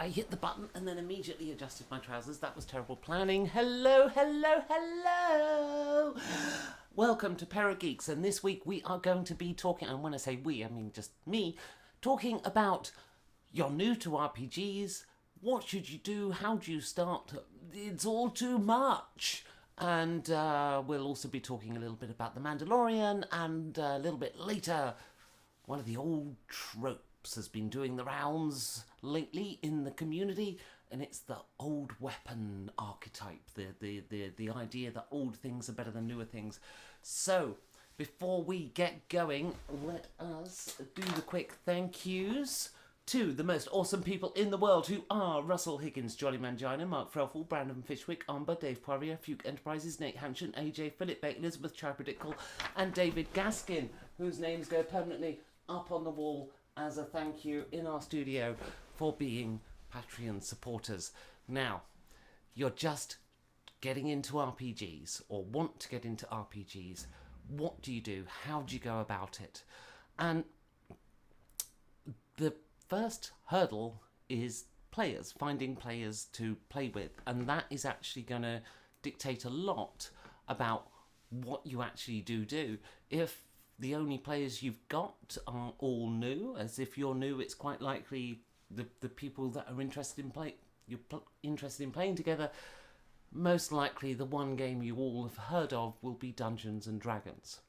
I hit the button and then immediately adjusted my trousers. That was terrible planning. Hello, hello, hello. Welcome to Pear of Geeks, and this week we are going to be talking, and when I say we, I mean just me, talking about you're new to RPGs, what should you do, how do you start, it's all too much. And we'll also be talking a little bit about the Mandalorian, and a little bit later, one of the old tropes has been doing the rounds lately in the community, and it's the old weapon archetype, the idea that old things are better than newer things. So, before we get going, let us do the quick thank yous to the most awesome people in the world, who are Russell Higgins, Jolly Mangina, Mark Frelful, Brandon Fishwick, Amber, Dave Poirier, Fuke Enterprises, Nate Hanshin, AJ, Philip Beck, Elizabeth Chapadickle, and David Gaskin, whose names go permanently up on the wall as a thank you in our studio for being Patreon supporters. Now, you're just getting into RPGs, or want to get into RPGs. What do you do? How do you go about it? And the first hurdle is players, finding players to play with, and that is actually going to dictate a lot about what you actually do. If the only players you've got are all new, as if you're new, it's quite likely the people that are interested in playing together, most likely the one game you all have heard of will be Dungeons and Dragons.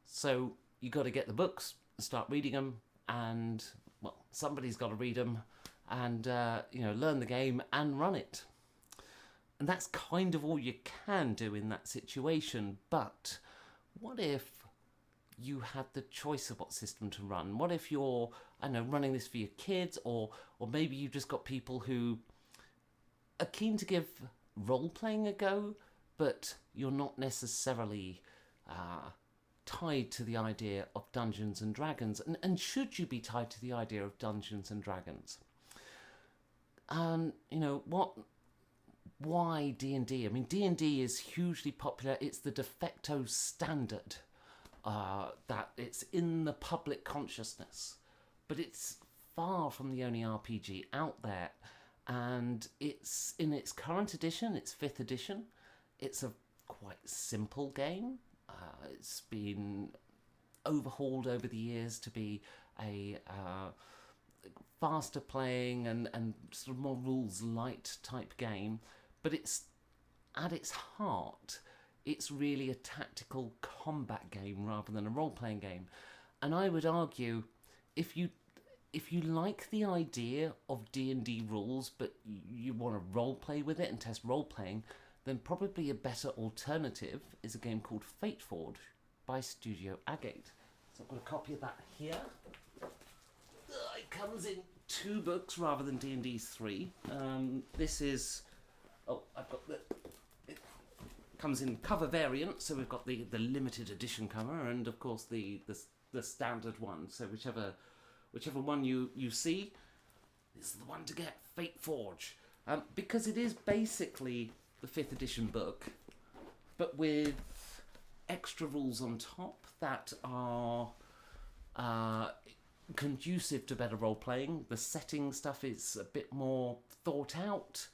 So you got to get the books, start reading them, and well, somebody's got to read them and learn the game and run it. And that's kind of all you can do in that situation. But what if you had the choice of what system to run? What if you're, running this for your kids, or maybe you've just got people who are keen to give role-playing a go, but you're not necessarily tied to the idea of Dungeons and Dragons. And should you be tied to the idea of Dungeons and Dragons? Why D&D? I mean, D&D is hugely popular. It's the de facto standard. That it's in the public consciousness, but it's far from the only RPG out there, and it's in its current edition, its 5th edition. It's a quite simple game. It's been overhauled over the years to be a faster playing and sort of more rules light type game, but it's at its heart, it's really a tactical combat game rather than a role-playing game. And I would argue, if you like the idea of D&D rules, but you want to role-play with it and test role-playing, then probably a better alternative is a game called Fateforge by Studio Agate. So I've got a copy of that here. It comes in 2 books rather than D&D's 3. This is... I've got the... Comes in cover variant, so we've got the limited edition cover, and of course the standard one. So whichever one you see is the one to get. Fateforge, because it is basically the 5th edition book, but with extra rules on top that are conducive to better role playing. The setting stuff is a bit more thought out,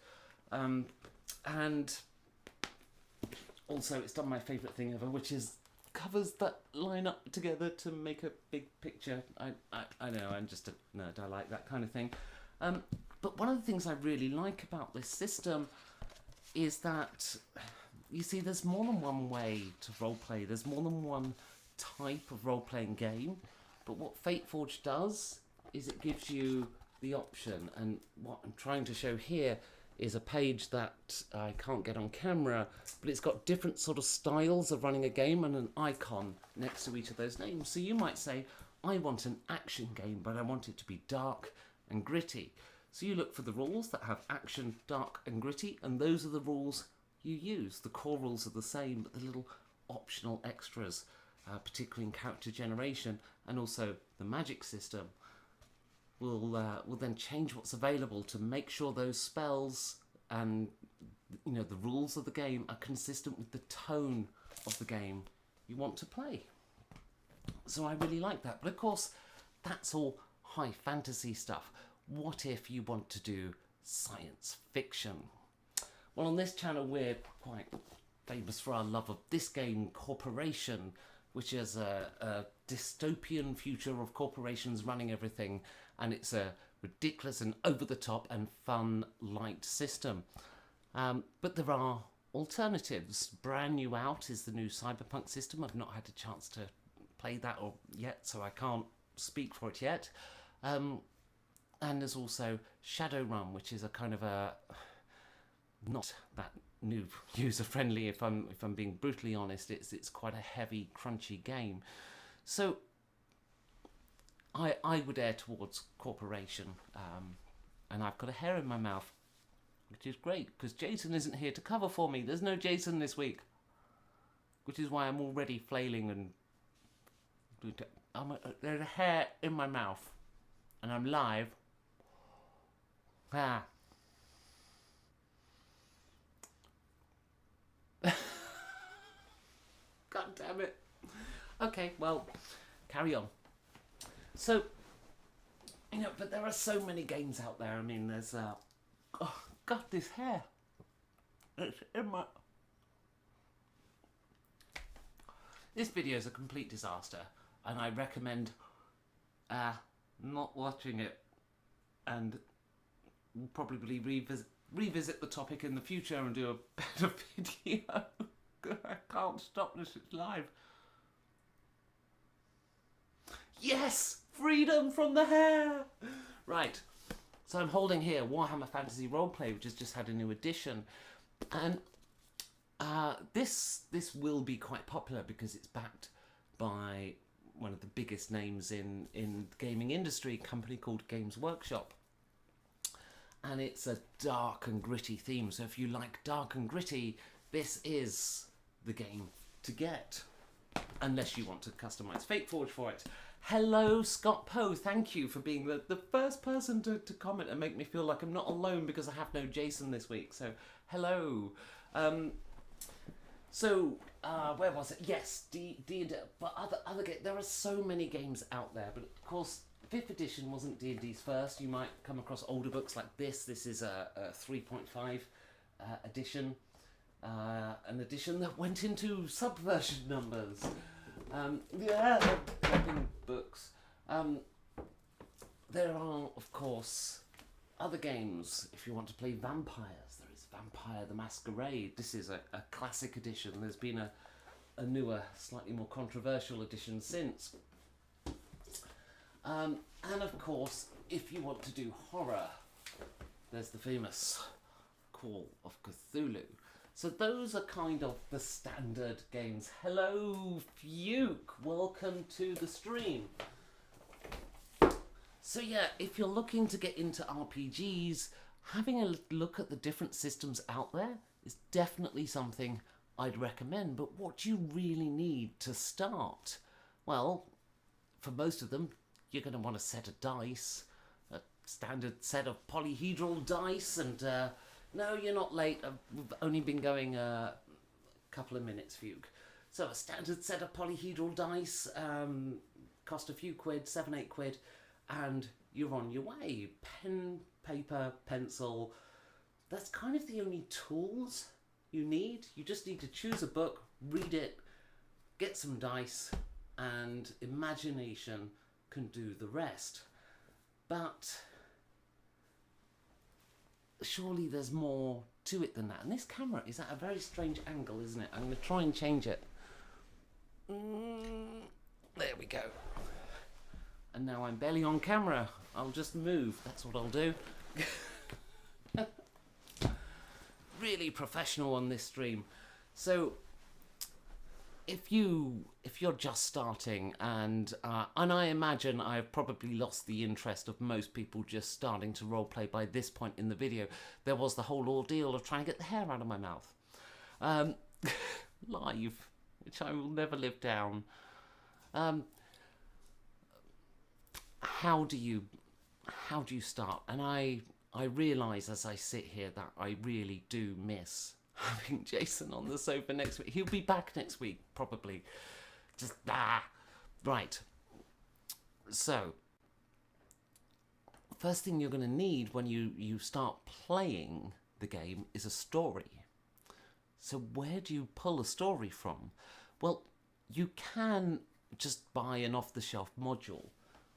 and also, it's done my favourite thing ever, which is covers that line up together to make a big picture. I know, I'm just a nerd, I like that kind of thing. But one of the things I really like about this system is that, you see, there's more than one way to roleplay. There's more than one type of role-playing game. But what Fateforge does is it gives you the option. And what I'm trying to show here is a page that I can't get on camera, but it's got different sort of styles of running a game and an icon next to each of those names. So you might say, I want an action game, but I want it to be dark and gritty. So you look for the rules that have action, dark and gritty, and those are the rules you use. The core rules are the same, but the little optional extras, particularly in character generation, and also the magic system, will then change what's available to make sure those spells and the rules of the game are consistent with the tone of the game you want to play. So I really like that. But of course, that's all high fantasy stuff. What if you want to do science fiction. Well, on this channel we're quite famous for our love of this game, Corporation, which is a dystopian future of corporations running everything, and it's a ridiculous and over-the-top and fun light system. But there are alternatives. Brand new out is the new Cyberpunk system. I've not had a chance to play that yet, so I can't speak for it yet. And there's also Shadowrun, which is a kind of a not that new user friendly. If I'm being brutally honest, it's quite a heavy, crunchy game. So I would err towards Corporation, and I've got a hair in my mouth, which is great because Jason isn't here to cover for me. There's no Jason this week, which is why I'm already flailing and there's a hair in my mouth, and I'm live. God damn it. Okay, well, carry on. So, but there are so many games out there. I mean, there's oh God, this hair. It's in my. This video is a complete disaster, and I recommend not watching it, and we'll probably revisit the topic in the future and do a better video. I can't stop this, it's live. Yes! Freedom from the hair! Right, so I'm holding here Warhammer Fantasy Roleplay, which has just had a new edition. And this will be quite popular because it's backed by one of the biggest names in the gaming industry, a company called Games Workshop. And it's a dark and gritty theme, so if you like dark and gritty, this is the game to get. Unless you want to customize Fate Forge for it. Hello, Scott Poe. Thank you for being the first person to comment and make me feel like I'm not alone because I have no Jason this week. So, hello. Where was it? Yes, D&D. But other games. There are so many games out there. But of course, 5th edition wasn't D&D's first. You might come across older books like this. This is a 3.5 edition. An edition that went into subversion numbers. Books. There are, of course, other games. If you want to play vampires, there is Vampire the Masquerade. This is a classic edition. There's been a newer, slightly more controversial edition since. And of course, if you want to do horror, there's the famous Call of Cthulhu. So those are kind of the standard games. Hello, Fuke. Welcome to the stream. So yeah, if you're looking to get into RPGs, having a look at the different systems out there is definitely something I'd recommend. But what do you really need to start? Well, for most of them, you're going to want a set of dice, a standard set of polyhedral dice, and no, you're not late. We've only been going a couple of minutes, Fuke. So a standard set of polyhedral dice, cost a few quid, 7-8 quid, and you're on your way. Pen, paper, pencil. That's kind of the only tools you need. You just need to choose a book, read it, get some dice, and imagination can do the rest. But surely there's more to it than that. And this camera is at a very strange angle, isn't it? I'm going to try and change it. There we go. And now I'm barely on camera. I'll just move. That's what I'll do. Really professional on this stream. So if you're just starting, and I imagine I've probably lost the interest of most people just starting to roleplay by this point in the video. There was the whole ordeal of trying to get the hair out of my mouth live, which I will never live down. How do you start? And I realise as I sit here that I really do miss having Jason on the sofa next week. He'll be back next week, probably. Right. So, first thing you're going to need when you start playing the game is a story. So where do you pull a story from? Well, you can just buy an off-the-shelf module.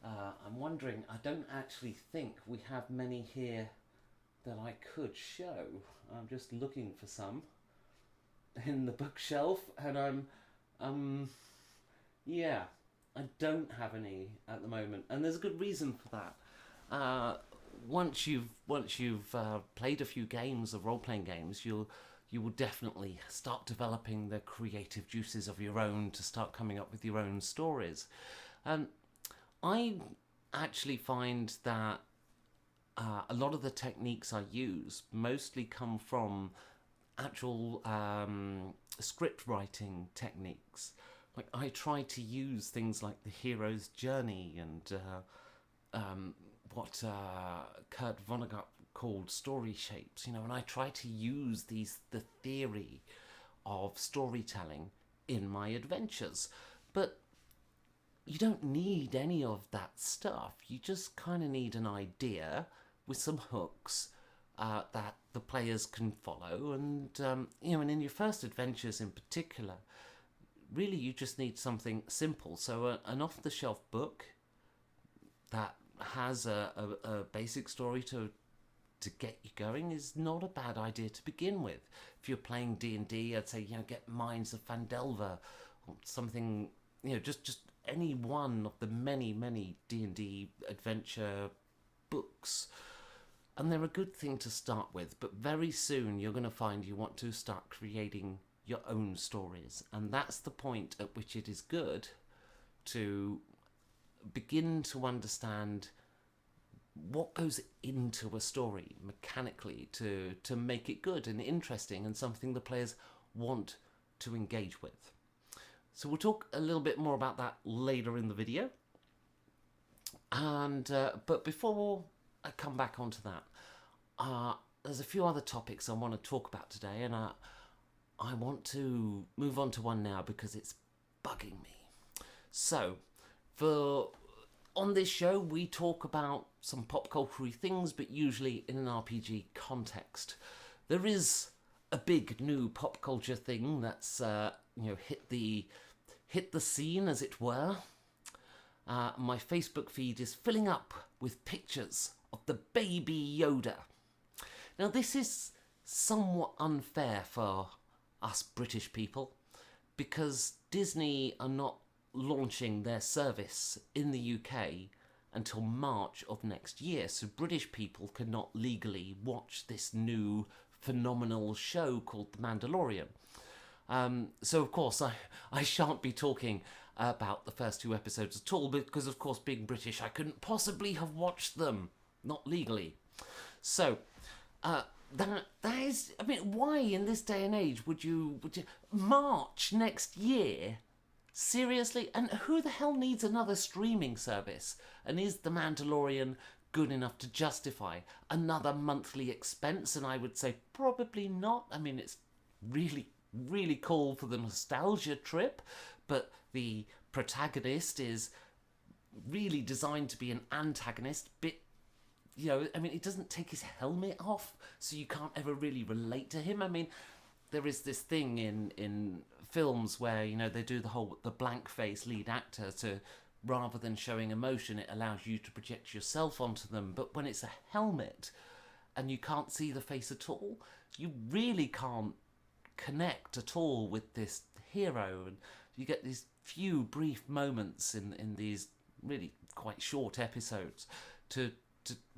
I'm wondering, I don't actually think we have many here that I could show. I'm just looking for some in the bookshelf, and yeah, I don't have any at the moment, and there's a good reason for that. Once you've played a few games of role-playing games, you will definitely start developing the creative juices of your own to start coming up with your own stories. And I actually find that a lot of the techniques I use mostly come from actual script writing techniques. Like, I try to use things like the hero's journey and what Kurt Vonnegut called story shapes, and I try to use the theory of storytelling in my adventures. But you don't need any of that stuff. You just kind of need an idea with some hooks that the players can follow, and and in your first adventures in particular, really you just need something simple. So an off-the-shelf book that has a basic story to get you going is not a bad idea to begin with. If you're playing D&D, I'd say get Minds of Fandelver or something. Just any one of the many D&D adventure books, and they're a good thing to start with. But very soon you're going to find you want to start creating your own stories, and that's the point at which it is good to begin to understand what goes into a story mechanically to make it good and interesting and something the players want to engage with. So we'll talk a little bit more about that later in the video. And but before I come back onto that, there's a few other topics I want to talk about today, and I want to move on to one now because it's bugging me. So, on this show, we talk about some pop culture-y things, but usually in an RPG context. There is a big new pop culture thing that's hit the scene, as it were. My Facebook feed is filling up with pictures of the baby Yoda. Now, this is somewhat unfair for us British people, because Disney are not launching their service in the UK until March of next year, so British people cannot legally watch this new phenomenal show called The Mandalorian. So of course I shan't be talking about the first two episodes at all, because of course, being British, I couldn't possibly have watched them, not legally. So that is, I mean, why in this day and age would you March next year? Seriously? And who the hell needs another streaming service? And is The Mandalorian good enough to justify another monthly expense? And I would say probably not. I mean, it's really, really cool for the nostalgia trip, but the protagonist is really designed to be an antagonist. I mean, he doesn't take his helmet off, so you can't ever really relate to him. I mean, there is this thing in films where, they do the blank face lead actor, to rather than showing emotion, it allows you to project yourself onto them. But when it's a helmet and you can't see the face at all, you really can't connect at all with this hero, and you get these few brief moments in these really quite short episodes to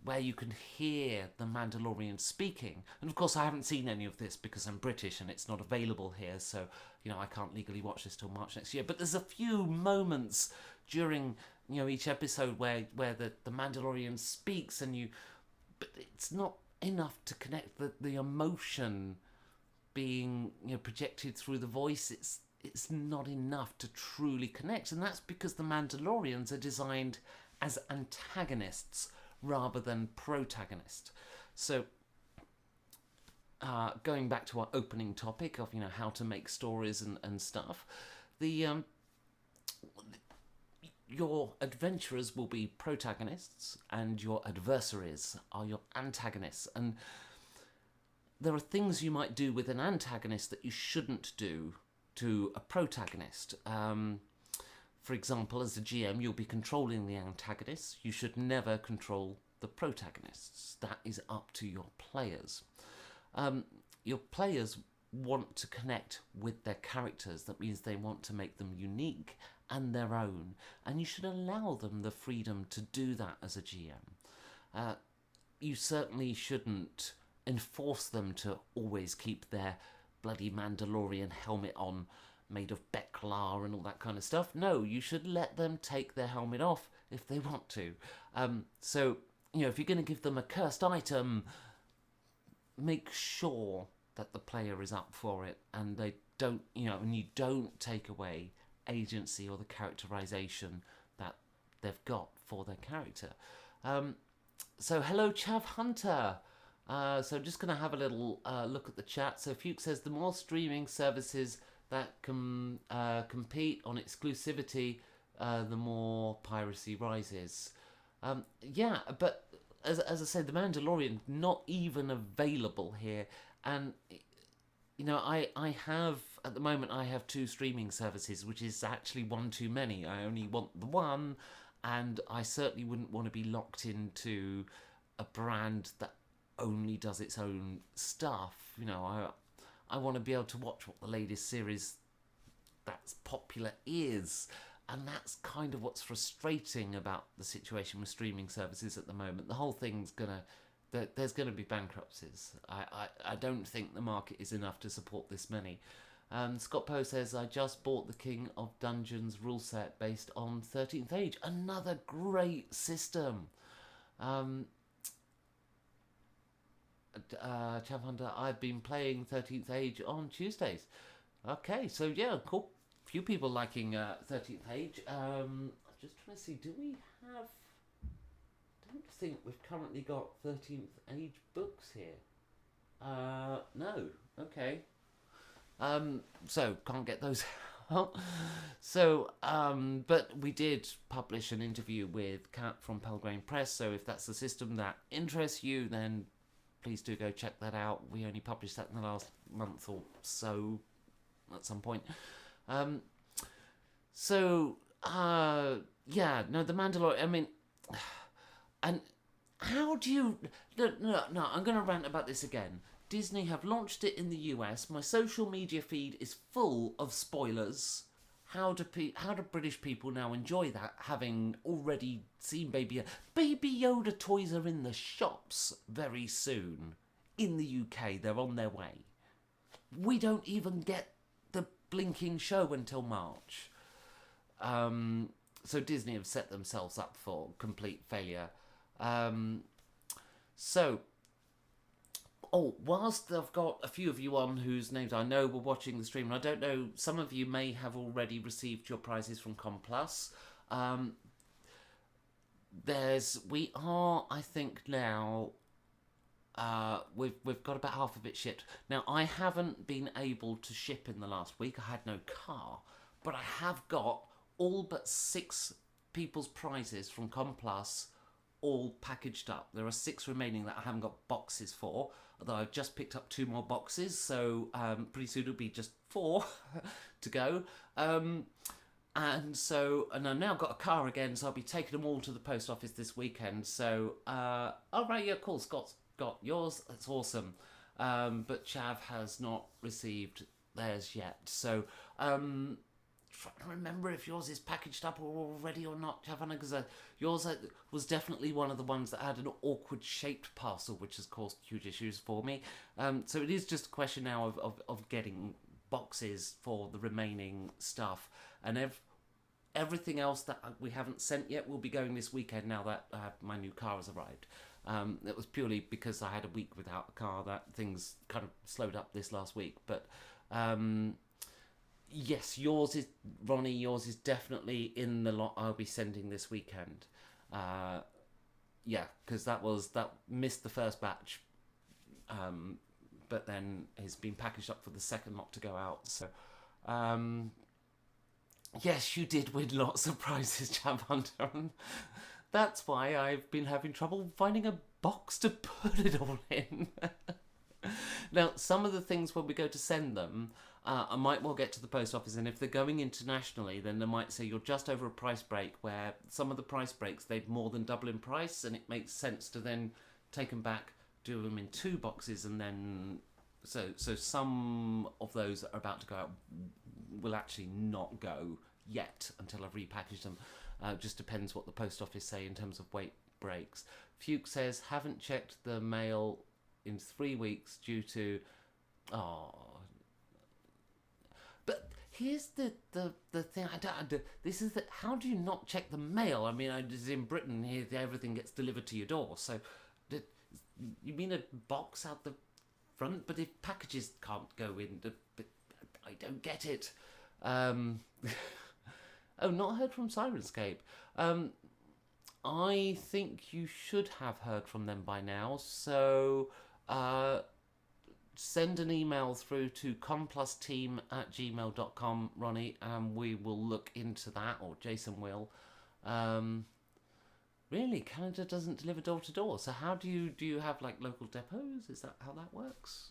where you can hear the Mandalorian speaking. And of course I haven't seen any of this because I'm British and it's not available here, so I can't legally watch this till March next year. But there's a few moments during each episode where the Mandalorian speaks, but it's not enough to connect the emotion being projected through the voice. It's not enough to truly connect, and that's because the Mandalorians are designed as antagonists rather than protagonists. So going back to our opening topic of how to make stories and stuff, your adventurers will be protagonists and your adversaries are your antagonists. And there are things you might do with an antagonist that you shouldn't do to a protagonist. For example, as a GM, you'll be controlling the antagonists. You should never control the protagonists. That is up to your players. Your players want to connect with their characters. That means they want to make them unique and their own. And you should allow them the freedom to do that as a GM. You certainly shouldn't enforce them to always keep their bloody Mandalorian helmet on, made of Beklar and all that kind of stuff. No, you should let them take their helmet off if they want to. So, if you're going to give them a cursed item, make sure that the player is up for it and they don't, and you don't take away agency or the characterization that they've got for their character. So, hello, Chav Hunter. So I'm just going to have a little look at the chat. So Fuke says the more streaming services that can compete on exclusivity, the more piracy rises. Yeah, but as I said, The Mandalorian not even available here, and I have at the moment I have 2 streaming services, which is actually one too many. I only want the one, and I certainly wouldn't want to be locked into a brand that only does its own stuff. I want to be able to watch what the latest series that's popular is, and that's kind of what's frustrating about the situation with streaming services at the moment. The whole thing's there's gonna be bankruptcies. I don't think the market is enough to support this many. Scott Poe says, I just bought the King of Dungeons rule set based on 13th Age. Another great system. Chav Hunter, I've been playing 13th Age on Tuesdays. Okay, so yeah, cool. Few people liking 13th Age. I'm just trying to see, do we have... I don't think we've currently got 13th Age books here. No, okay. So, can't get those out. So, but we did publish an interview with Kat from Pelgrane Press, so if that's the system that interests you, then please do go check that out. We only published that in the last month or so, at some point. Yeah, no, The Mandalorian, I mean, and how do you... No, I'm going to rant about this again. Disney have launched it in the US. My social media feed is full of spoilers. How do British people now enjoy that, having already seen Baby Yoda toys are in the shops very soon. In the UK, they're on their way. We don't even get the blinking show until March. So Disney have set themselves up for complete failure. Whilst I've got a few of you on whose names I know were watching the stream, and I don't know, some of you may have already received your prizes from ComPlus. We are, I think now, we've got about half of it shipped. Now, I haven't been able to ship in the last week. I had no car, but I have got all but 6 people's prizes from ComPlus all packaged up. There are 6 remaining that I haven't got boxes for, although I've just picked up 2 more boxes, so pretty soon it'll be just 4 to go. And I've now got a car again, so I'll be taking them all to the post office this weekend. So, right, yeah, cool, Scott's got yours, that's awesome. But Chav has not received theirs yet. So, trying to remember if yours is packaged up already or not, Chav, because yours was definitely one of the ones that had an awkward shaped parcel, which has caused huge issues for me. So it is just a question now of getting boxes for the remaining stuff, and everything else that we haven't sent yet will be going this weekend now that my new car has arrived. It was purely because I had a week without a car that things kind of slowed up this last week, but yes, yours is, Ronnie, yours is definitely in the lot I'll be sending this weekend. Yeah, because that missed the first batch, but then has been packaged up for the second lot to go out. So, Yes, you did win lots of prizes, Chap Hunter. And that's why I've been having trouble finding a box to put it all in. Now, some of the things when we go to send them, I might well get to the post office, and if they're going internationally, then they might say you're just over a price break, where some of the price breaks, they'd more than double in price, and it makes sense to then take them back, do them in 2 boxes, and then... So some of those that are about to go out will actually not go yet until I've repackaged them. Just depends what the post office say in terms of weight breaks. Fuke says, haven't checked the mail in 3 weeks due to... Oh... But here's the thing. This is that. How do you not check the mail? I mean, in Britain here, everything gets delivered to your door. So, you mean a box out the front? But if packages can't go in, I don't get it. Oh, not heard from Sirenscape. I think you should have heard from them by now. So, send an email through to complusteam@gmail.com, Ronnie, and we will look into that, or Jason will. Really, Canada doesn't deliver door to door. So how do you have like local depots? Is that how that works?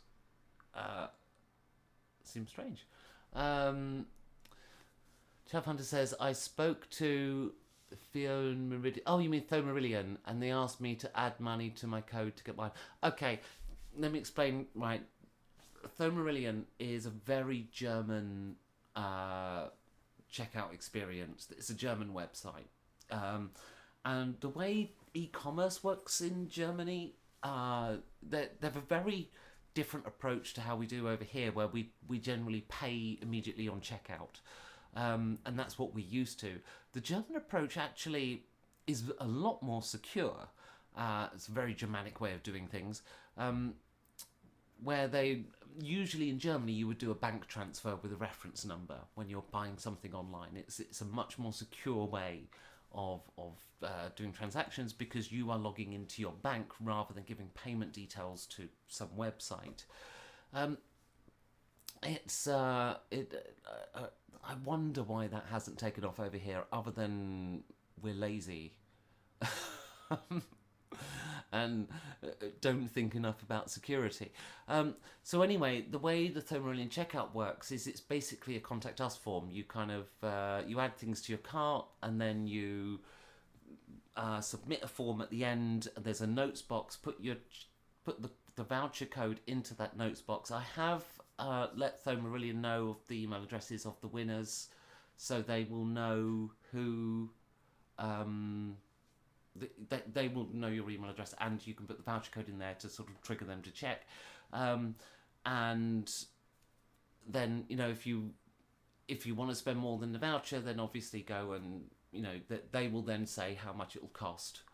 Seems strange. Chav Hunter says, I spoke to Fiona Meridian. Oh, you mean Thomarillion, and they asked me to add money to my code to get mine. Okay, let me explain. Right, Thomarillion is a very German checkout experience. It's a German website, and the way e-commerce works in Germany, they have a very different approach to how we do over here, where we generally pay immediately on checkout, and that's what we're used to. The German approach actually is a lot more secure. It's a very Germanic way of doing things. Where they usually in Germany you would do a bank transfer with a reference number when you're buying something online. It's a much more secure way of doing transactions, because you are logging into your bank rather than giving payment details to some website. I wonder why that hasn't taken off over here, other than we're lazy. And don't think enough about security. So anyway, the way the Thomarillion checkout works is it's basically a contact us form. You kind of you add things to your cart, and then you submit a form at the end. There's a notes box. Put the voucher code into that notes box. I have let Thomarillion know of the email addresses of the winners, so they will know who. They will know your email address, and you can put the voucher code in there to sort of trigger them to check. And then, if you want to spend more than the voucher, then obviously go and, they will then say how much it will cost.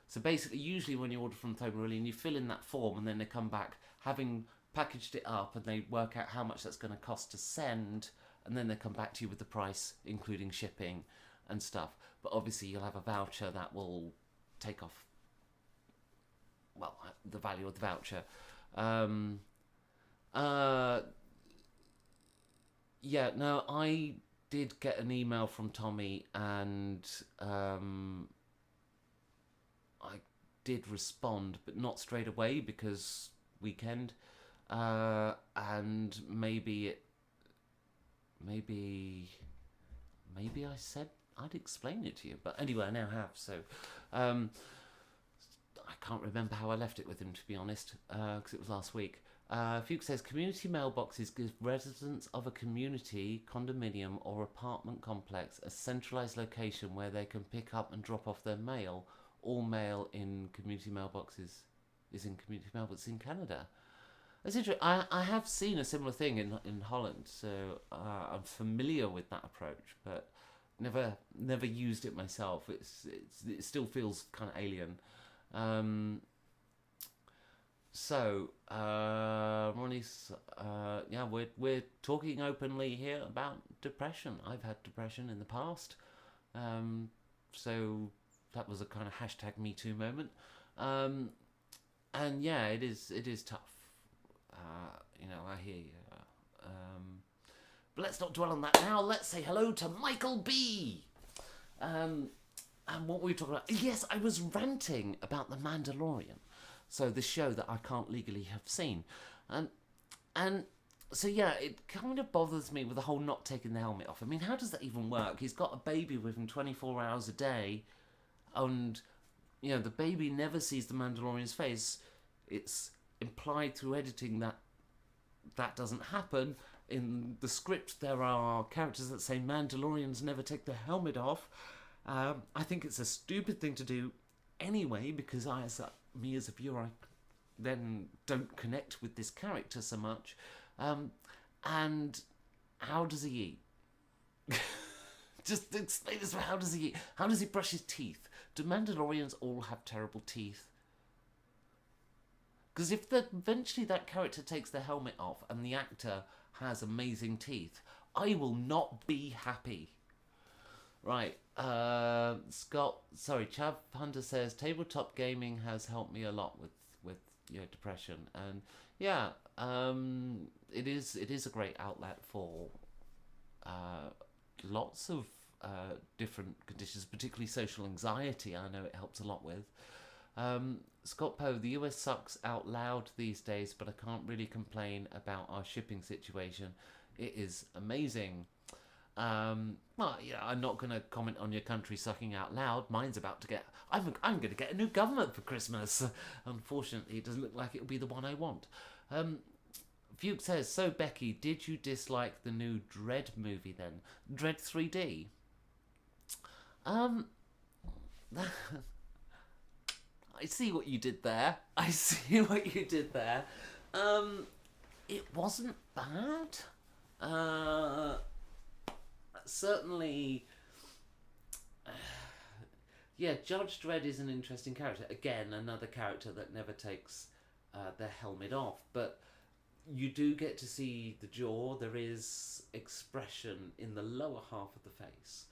So basically, usually when you order from Thomarillion, you fill in that form, and then they come back having packaged it up, and they work out how much that's going to cost to send, and then they come back to you with the price, including shipping and stuff. But obviously you'll have a voucher that will take off, well, the value of the voucher. Yeah, no, I did get an email from Tommy, and I did respond, but not straight away because weekend. And maybe I said I'd explain it to you, but anyway, I now have. So I can't remember how I left it with him, to be honest, because it was last week. Fuke says community mailboxes give residents of a community, condominium, or apartment complex a centralised location where they can pick up and drop off their mail. All mail in community mailboxes is in community mailboxes in Canada. That's interesting. I have seen a similar thing in Holland, so I'm familiar with that approach, but never used it myself. It still feels kind of alien. So Ronnie's yeah, we're talking openly here about depression. I've had depression in the past, so that was a kind of hashtag Me Too moment. And yeah, it is tough. I hear you. But let's not dwell on that now. Let's say hello to Michael B. And what were we talking about? Yes, I was ranting about The Mandalorian. So the show that I can't legally have seen. And so yeah, it kind of bothers me with the whole not taking the helmet off. I mean, how does that even work? He's got a baby with him 24 hours a day. And, the baby never sees the Mandalorian's face. It's implied through editing that that doesn't happen. In the script, there are characters that say Mandalorians never take their helmet off. I think it's a stupid thing to do anyway, because as a viewer, I then don't connect with this character so much. And how does he eat? Just explain this. How does he eat? How does he brush his teeth? Do Mandalorians all have terrible teeth? Because if eventually that character takes the helmet off and the actor has amazing teeth, I will not be happy. Right, Chav Hunter says, tabletop gaming has helped me a lot with depression. And yeah, it is a great outlet for lots of different conditions, particularly social anxiety. I know it helps a lot with. Scott Poe, the US sucks out loud these days, but I can't really complain about our shipping situation. It is amazing. I'm not going to comment on your country sucking out loud. Mine's about to get... I'm going to get a new government for Christmas. Unfortunately, it doesn't look like it'll be the one I want. Fuke says, so Becky, did you dislike the new Dread movie then? Dread 3D? I see what you did there. It wasn't bad. Certainly, Judge Dredd is an interesting character. Again, another character that never takes their helmet off. But you do get to see the jaw. There is expression in the lower half of the face.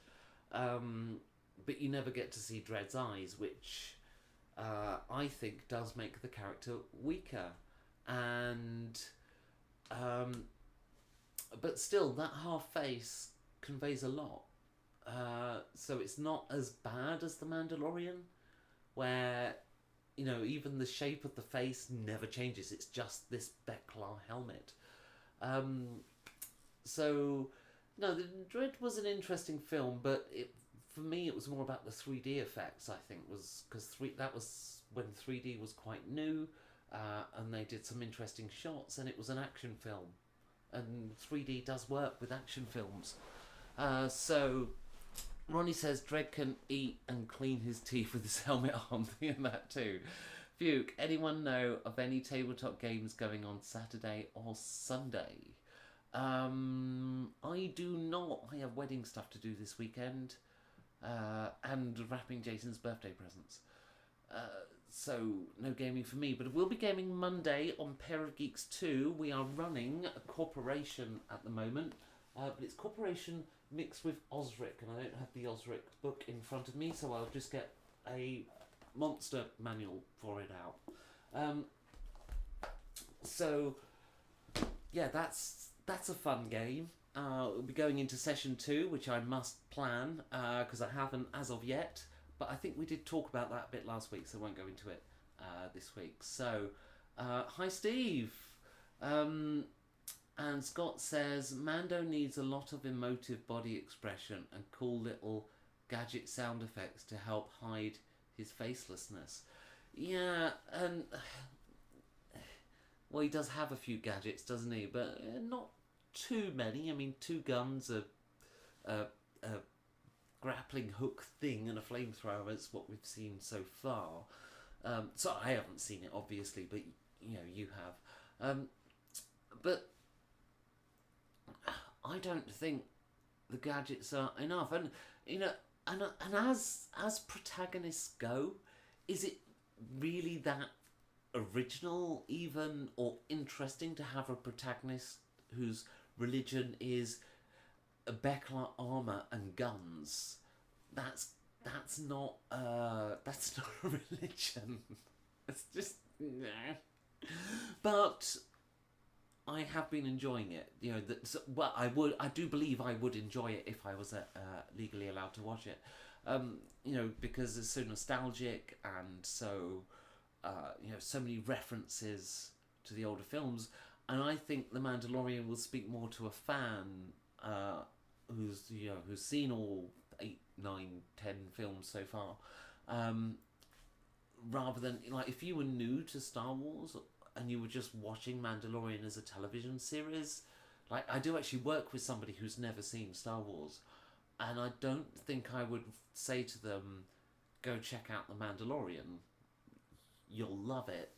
But you never get to see Dredd's eyes, which... I think does make the character weaker, and but still that half face conveys a lot, so it's not as bad as the Mandalorian, where even the shape of the face never changes. It's just this Beklar helmet. So no, the Dread was an interesting film, but for me, it was more about the 3D effects, I think, because that was when 3D was quite new, and they did some interesting shots, and it was an action film. And 3D does work with action films. So, Ronnie says Dredd can eat and clean his teeth with his helmet on, and that too. Fuke, anyone know of any tabletop games going on Saturday or Sunday? I do not. I have wedding stuff to do this weekend. And wrapping Jason's birthday presents. So, no gaming for me. But I will be gaming Monday on Pear of Geeks 2. We are running a Corporation at the moment. But it's Corporation mixed with Osric. And I don't have the Osric book in front of me, so I'll just get a monster manual for it out. So, yeah, that's a fun game. We'll be going into session 2, which I must plan, because I haven't as of yet. But I think we did talk about that a bit last week, so I won't go into it this week. So, hi Steve! And Scott says, Mando needs a lot of emotive body expression and cool little gadget sound effects to help hide his facelessness. Yeah, and... Well, he does have a few gadgets, doesn't he? But not too many. I mean, 2 guns, a grappling hook thing, and a flamethrower is what we've seen so far. So I haven't seen it, obviously, but you have. But I don't think the gadgets are enough. And and as protagonists go, is it really that original, even, or interesting to have a protagonist whose religion is a Beklar armor and guns? That's not a religion. It's just nah. But I have been enjoying it. I do believe I would enjoy it if I was legally allowed to watch it. Because it's so nostalgic and so, so many references to the older films. And I think The Mandalorian will speak more to a fan who's seen all 8, 9, 10 films so far, rather than like if you were new to Star Wars and you were just watching Mandalorian as a television series. Like I do actually work with somebody who's never seen Star Wars, and I don't think I would say to them, "Go check out The Mandalorian. You'll love it,"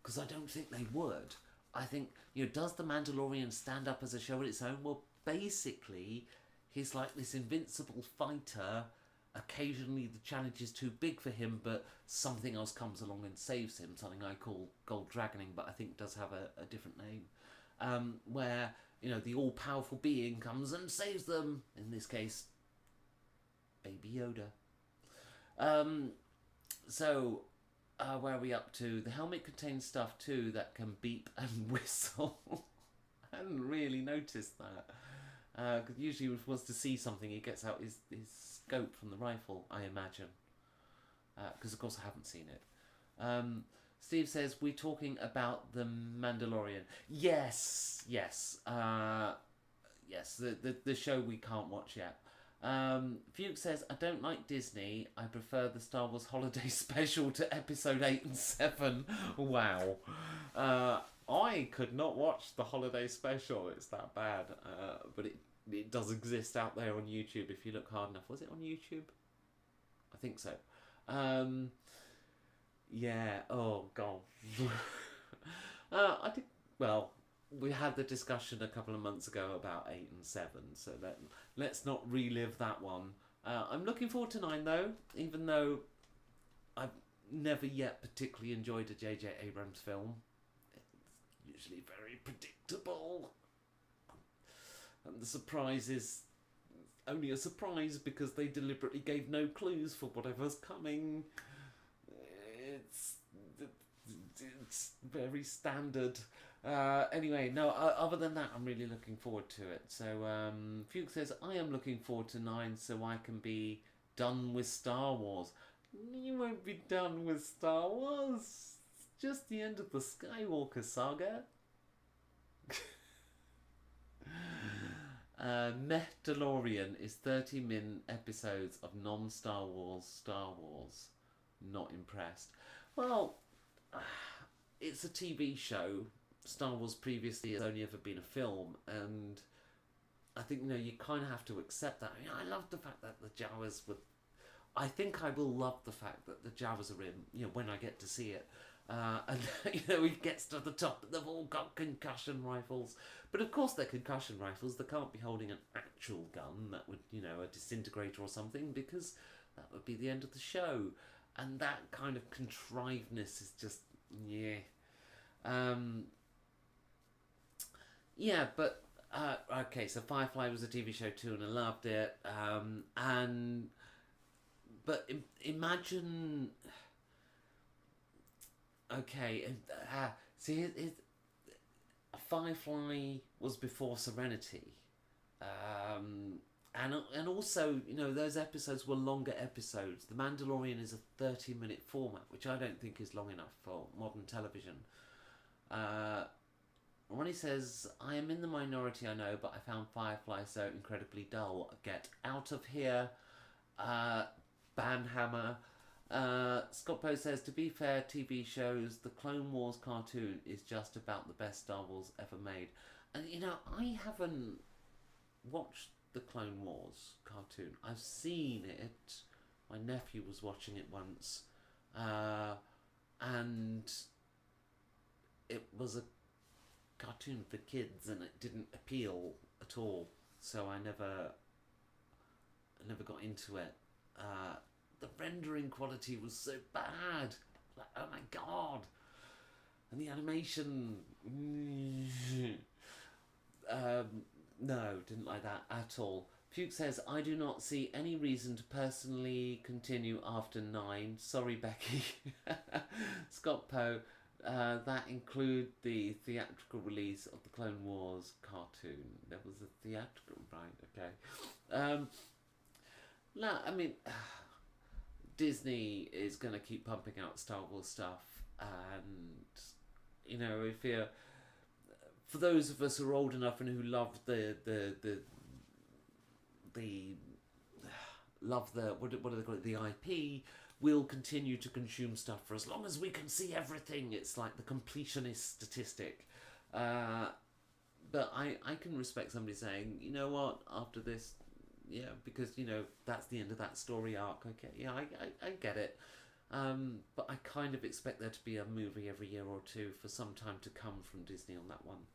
because I don't think they would. I think, does The Mandalorian stand up as a show on its own? Well, basically, he's like this invincible fighter. Occasionally the challenge is too big for him, but something else comes along and saves him, something I call Gold Dragoning, but I think does have a different name. Where, the all-powerful being comes and saves them. In this case, Baby Yoda. Where are we up to? The helmet contains stuff too that can beep and whistle. I hadn't really noticed that. Because usually if he wants to see something, he gets out his scope from the rifle, I imagine. Because of course I haven't seen it. Steve says, we're talking about The Mandalorian. Yes. Yes, the show we can't watch yet. Fuchs says, I don't like Disney. I prefer the Star Wars Holiday Special to episode 8 and 7. Wow. I could not watch the Holiday Special. It's that bad. But it does exist out there on YouTube if you look hard enough. Was it on YouTube? I think so. Yeah. Oh, God. I think, well, we had the discussion a couple of months ago about 8 and 7, so let's not relive that one. I'm looking forward to 9, though, even though I've never yet particularly enjoyed a J.J. Abrams film. It's usually very predictable. And the surprise is only a surprise because they deliberately gave no clues for whatever's coming. It's very standard. Anyway, no, other than that, I'm really looking forward to it. So, Fuchs says, I am looking forward to 9 so I can be done with Star Wars. You won't be done with Star Wars. It's just the end of the Skywalker saga. Mandalorian is 30-minute episodes of non-Star Wars Star Wars. Not impressed. Well, it's a TV show. Star Wars previously has only ever been a film, and I think you kind of have to accept that. I love the fact that the Jawas were. I think I will love the fact that the Jawas are in. When I get to see it, and he gets to the top. They've all got concussion rifles, but of course they're concussion rifles. They can't be holding an actual gun that would, a disintegrator or something, because that would be the end of the show. And that kind of contrivedness is just, yeah. But, okay, so Firefly was a TV show too, and I loved it. But imagine, okay, see, Firefly was before Serenity. And also, those episodes were longer episodes. The Mandalorian is a 30-minute format, which I don't think is long enough for modern television. Ronnie says, I am in the minority, I know, but I found Firefly so incredibly dull. Get out of here. Banhammer. Scott Poe says, to be fair, TV shows, the Clone Wars cartoon is just about the best Star Wars ever made. And, I haven't watched the Clone Wars cartoon. I've seen it. My nephew was watching it once. And it was a cartoon for kids and it didn't appeal at all. So I never got into it. The rendering quality was so bad. Like, oh my god. And the animation... no, didn't like that at all. Fuchs says, I do not see any reason to personally continue after 9. Sorry, Becky. Scott Poe, that include the theatrical release of the Clone Wars cartoon. There was a theatrical, right? Okay. No, I mean, Disney is going to keep pumping out Star Wars stuff, and if you're, for those of us who are old enough and who love the love the what do they call it, the IP, we'll continue to consume stuff for as long as we can see everything. It's like the completionist statistic. But I can respect somebody saying, you know what, after this, yeah, because that's the end of that story arc. Okay, yeah, I get it. But I kind of expect there to be a movie every year or two for some time to come from Disney on that one.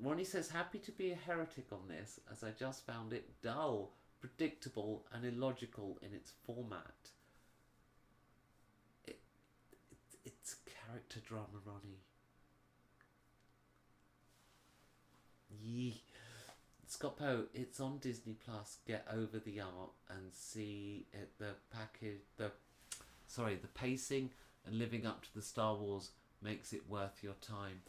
Ronnie says, happy to be a heretic on this, as I just found it dull, predictable, and illogical in its format. It's character drama, Ronnie. Yee. Scott Poe, it's on Disney Plus. Get over the art and see it, the pacing and living up to the Star Wars makes it worth your time.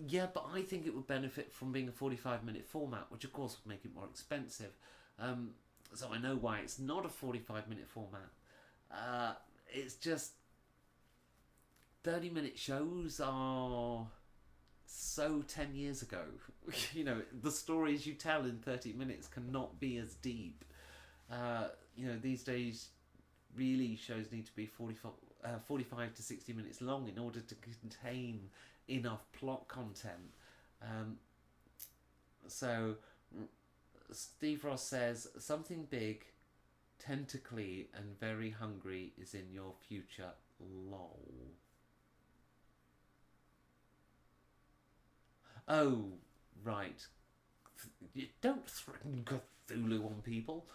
Yeah, but I think it would benefit from being a 45-minute format, which of course would make it more expensive. So I know why it's not a 45-minute format. It's just 30-minute shows are so 10 years ago. The stories you tell in 30 minutes cannot be as deep. These days, really, shows need to be 45 to 60 minutes long in order to contain enough plot content. So Steve Ross says, something big, tentacly, and very hungry is in your future. Lol. Oh, right. You don't threaten Cthulhu on people.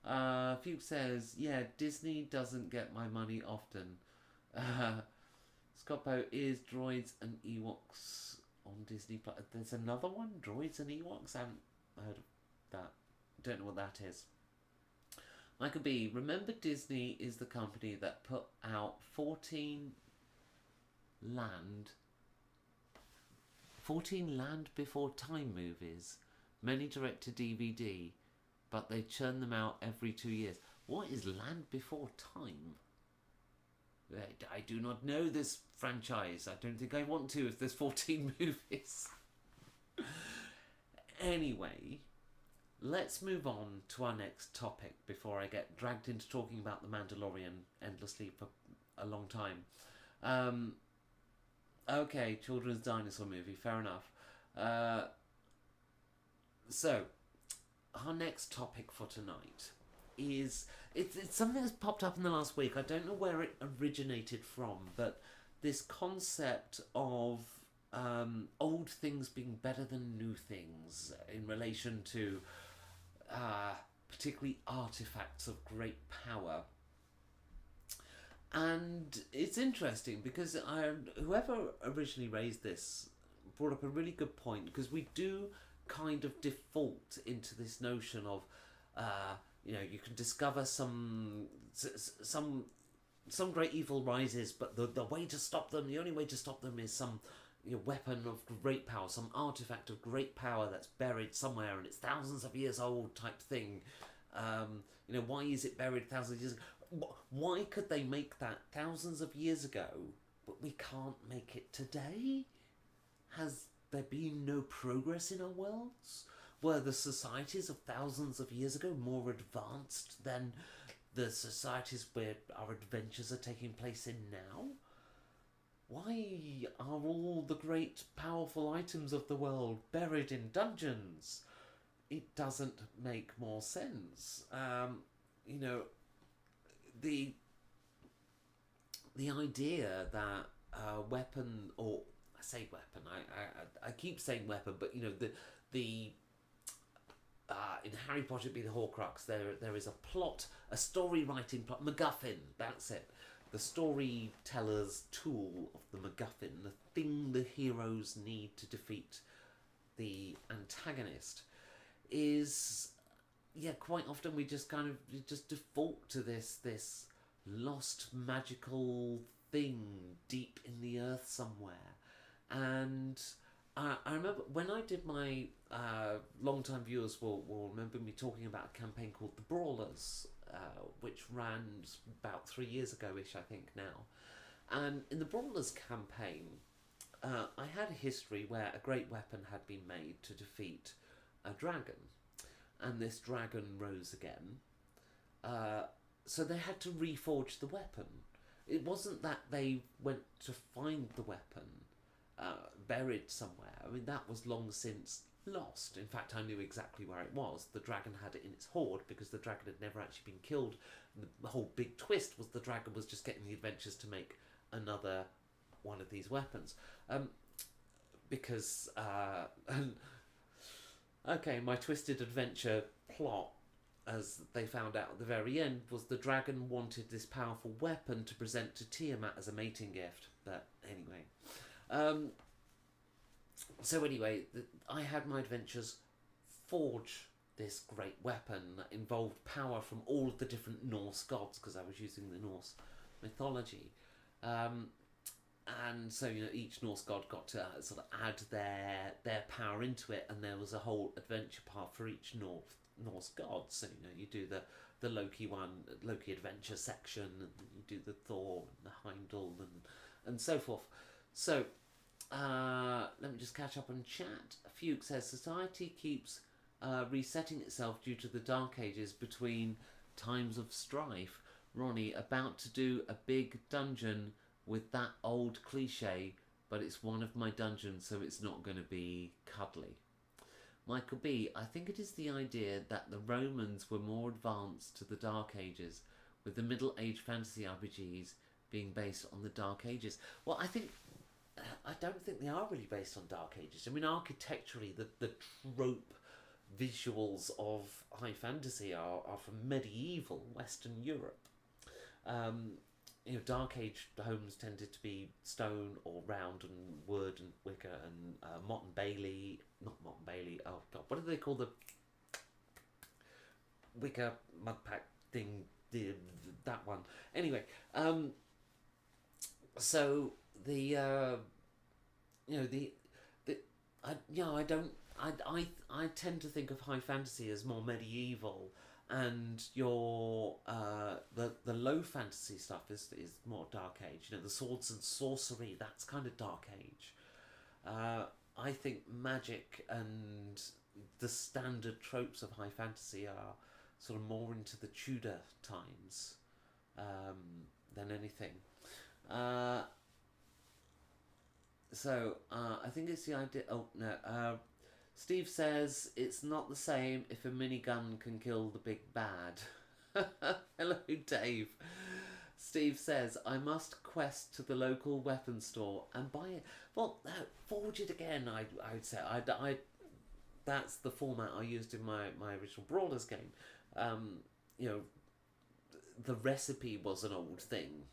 Fuchs says, yeah, Disney doesn't get my money often. Scoppo is Droids and Ewoks on Disney Plus. There's another one? Droids and Ewoks? I haven't heard of that. Don't know what that is. Michael B, remember Disney is the company that put out 14 Land Before Time movies, many direct to DVD, but they churn them out every 2 years. What is Land Before Time? I do not know this franchise. I don't think I want to if there's 14 movies. Anyway, let's move on to our next topic before I get dragged into talking about The Mandalorian endlessly for a long time. Okay, children's dinosaur movie, fair enough. So, our next topic for tonight is... It's something that's popped up in the last week. I don't know where it originated from, but this concept of old things being better than new things in relation to particularly artifacts of great power. And it's interesting because whoever originally raised this brought up a really good point, because we do kind of default into this notion of you can discover some great evil rises, but the way to stop them, the only way to stop them is some weapon of great power, some artifact of great power that's buried somewhere and it's thousands of years old type thing. Why is it buried thousands of years ago? Why could they make that thousands of years ago, but we can't make it today? Has there been no progress in our worlds? Were the societies of thousands of years ago more advanced than the societies where our adventures are taking place in now? Why are all the great powerful items of the world buried in dungeons? It doesn't make more sense. The idea that a weapon, or I say weapon, I keep saying weapon, but the in Harry Potter it'd be the Horcrux. There is a plot, a story writing plot, MacGuffin. That's it. The storyteller's tool of the MacGuffin, the thing the heroes need to defeat the antagonist, is quite often we just default to this lost magical thing deep in the earth somewhere. And I remember when I did my long-time viewers will remember me talking about a campaign called the Brawlers, which ran about 3 years ago-ish, I think now. And in the Brawlers campaign, I had a history where a great weapon had been made to defeat a dragon, and this dragon rose again. So they had to reforge the weapon. It wasn't that they went to find the weapon buried somewhere. I mean, that was long since lost. In fact, I knew exactly where it was. The dragon had it in its hoard because the dragon had never actually been killed. The whole big twist was the dragon was just getting the adventures to make another one of these weapons. Because okay, my twisted adventure plot, as they found out at the very end, was the dragon wanted this powerful weapon to present to Tiamat as a mating gift. But anyway, so anyway, I had my adventures forge this great weapon that involved power from all of the different Norse gods, because I was using the Norse mythology. And so, you know, each Norse god got to sort of add their power into it, and there was a whole adventure path for each Norse god. So, you know, you do the Loki one, Loki adventure section, and you do the Thor and the Heimdall and so forth. So, let me just catch up on chat. Fuke says, society keeps resetting itself due to the Dark Ages between times of strife. Ronnie, about to do a big dungeon with that old cliche, but it's one of my dungeons, so it's not going to be cuddly. Michael B, I think it is the idea that the Romans were more advanced to the Dark Ages, with the Middle Age fantasy RPGs being based on the Dark Ages. Well, I don't think they are really based on Dark Ages. I mean, architecturally, the trope visuals of high fantasy are from medieval Western Europe. You know, Dark Age homes tended to be stone or round and wood and wicker and not Motte and Bailey, oh god, what do they call the wicker mud pack thing, that one. Anyway, so the you know, I tend to think of high fantasy as more medieval, and your the low fantasy stuff is more Dark Age. You know, the swords and sorcery, that's kind of Dark Age. I think magic and the standard tropes of high fantasy are sort of more into the Tudor times than anything. So I think it's the idea. Oh no. Steve says, it's not the same if a minigun can kill the big bad. Hello, Dave. Steve says, I must quest to the local weapon store and buy it. Well, forge it again, I'd say. That's the format I used in my original Brawlers game. You know, the recipe was an old thing.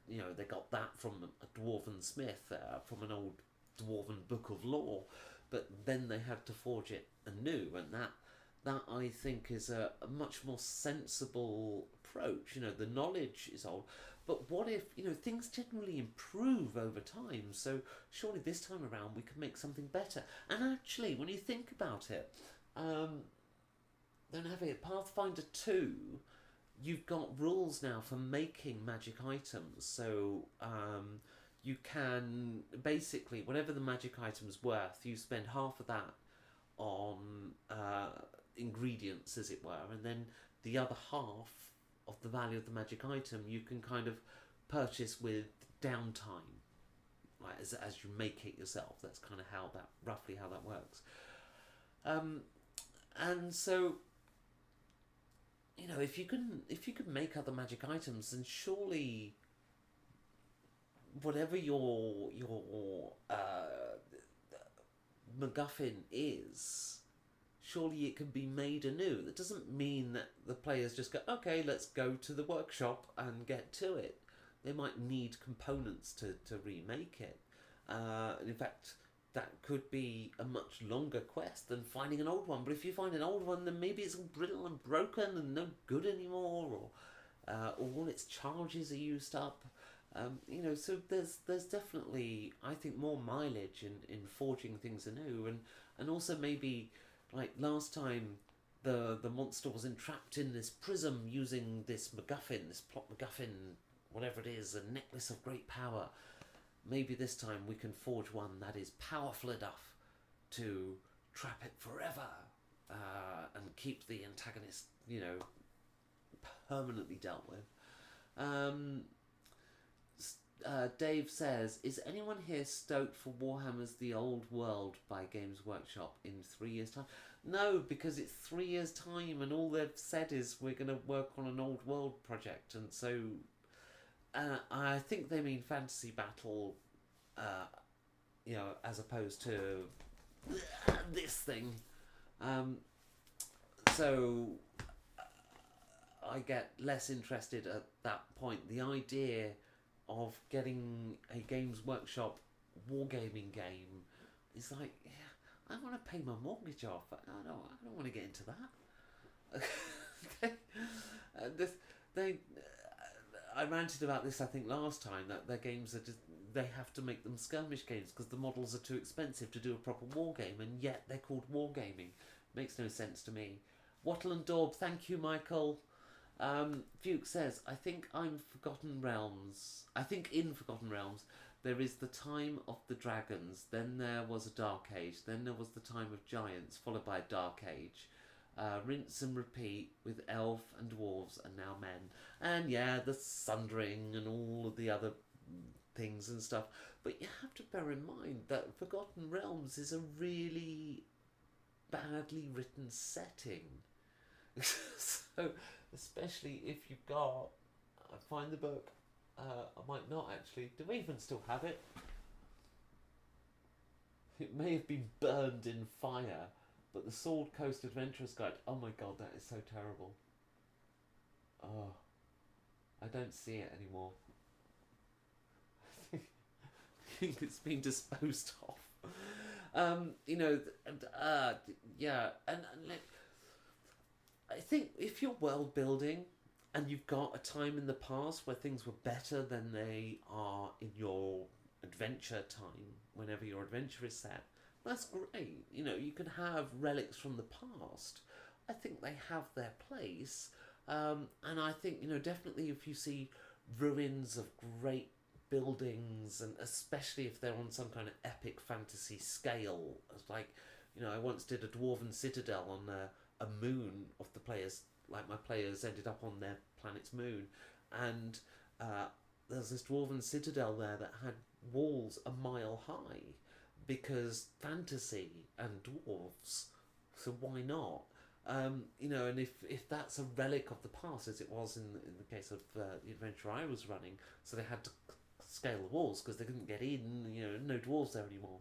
You know, they got that from a dwarven smith, from an old dwarven book of lore. But then they had to forge it anew, and that I think is a much more sensible approach. You know, the knowledge is old, but what if, you know, things generally improve over time? So surely this time around we could make something better. And actually, when you think about it, then having it Pathfinder 2, you've got rules now for making magic items. So you can basically, whatever the magic item's worth, you spend half of that on ingredients, as it were, and then the other half of the value of the magic item you can kind of purchase with downtime, like as you make it yourself. That's kind of roughly how that works. And so, you know, if you could make other magic items, then surely whatever your MacGuffin is, surely it can be made anew. That doesn't mean that the players just go, okay, let's go to the workshop and get to it. They might need components to remake it. In fact, that could be a much longer quest than finding an old one. But if you find an old one, then maybe it's all brittle and broken and no good anymore, or all its charges are used up. So there's definitely, I think, more mileage in forging things anew, and also maybe like last time the monster was entrapped in this prism using this MacGuffin, this plot MacGuffin, whatever it is, a necklace of great power. Maybe this time we can forge one that is powerful enough to trap it forever, and keep the antagonist, permanently dealt with. Um, Dave says, is anyone here stoked for Warhammer's The Old World by Games Workshop in 3 years' time? No, because it's 3 years' time and all they've said is we're going to work on an Old World project. And so I think they mean Fantasy Battle, as opposed to this thing. So I get less interested at that point. The idea of getting a Games Workshop wargaming game is like, yeah, I want to pay my mortgage off. I don't want to get into that. I ranted about this, I think, last time, that their games are just, they have to make them skirmish games because the models are too expensive to do a proper war game, and yet they're called wargaming. Makes no sense to me. Wattle and Daub, thank you, Michael. Fuke says, I think in Forgotten Realms there is the time of the dragons, then there was a dark age, then there was the time of giants, followed by a dark age. Rinse and repeat with elf and dwarves and now men. And yeah, the sundering and all of the other things and stuff. But you have to bear in mind that Forgotten Realms is a really badly written setting. So, especially if you've got... I find the book. I might not actually. Do we even still have it? It may have been burned in fire, but the Sword Coast Adventurer's Guide... Oh my god, that is so terrible. Oh, I don't see it anymore. I think it's been disposed of. Yeah, and I think if you're world building and you've got a time in the past where things were better than they are in your adventure time, whenever your adventure is set, that's great. You can have relics from the past. I think they have their place. And I think, definitely if you see ruins of great buildings, and especially if they're on some kind of epic fantasy scale, like, I once did a dwarven citadel on a moon of the players, like my players ended up on their planet's moon, and there's this dwarven citadel there that had walls a mile high, because fantasy and dwarves, so why not? And if that's a relic of the past, as it was in the case of the adventure I was running, so they had to scale the walls because they couldn't get in, no dwarves there anymore.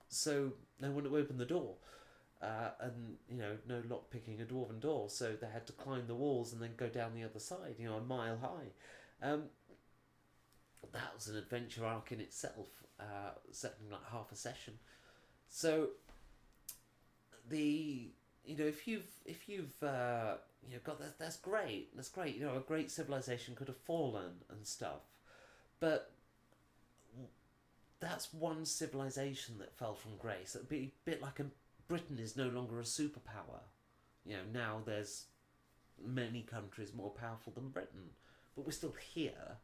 So they wouldn't open the door. And no lock picking a dwarven door, so they had to climb the walls and then go down the other side, a mile high. That was an adventure arc in itself, set in like half a session. So if you've got that, that's great. A great civilization could have fallen and stuff, but that's one civilization that fell from grace. It'd be a bit like Britain is no longer a superpower. Now there's many countries more powerful than Britain, but we're still here.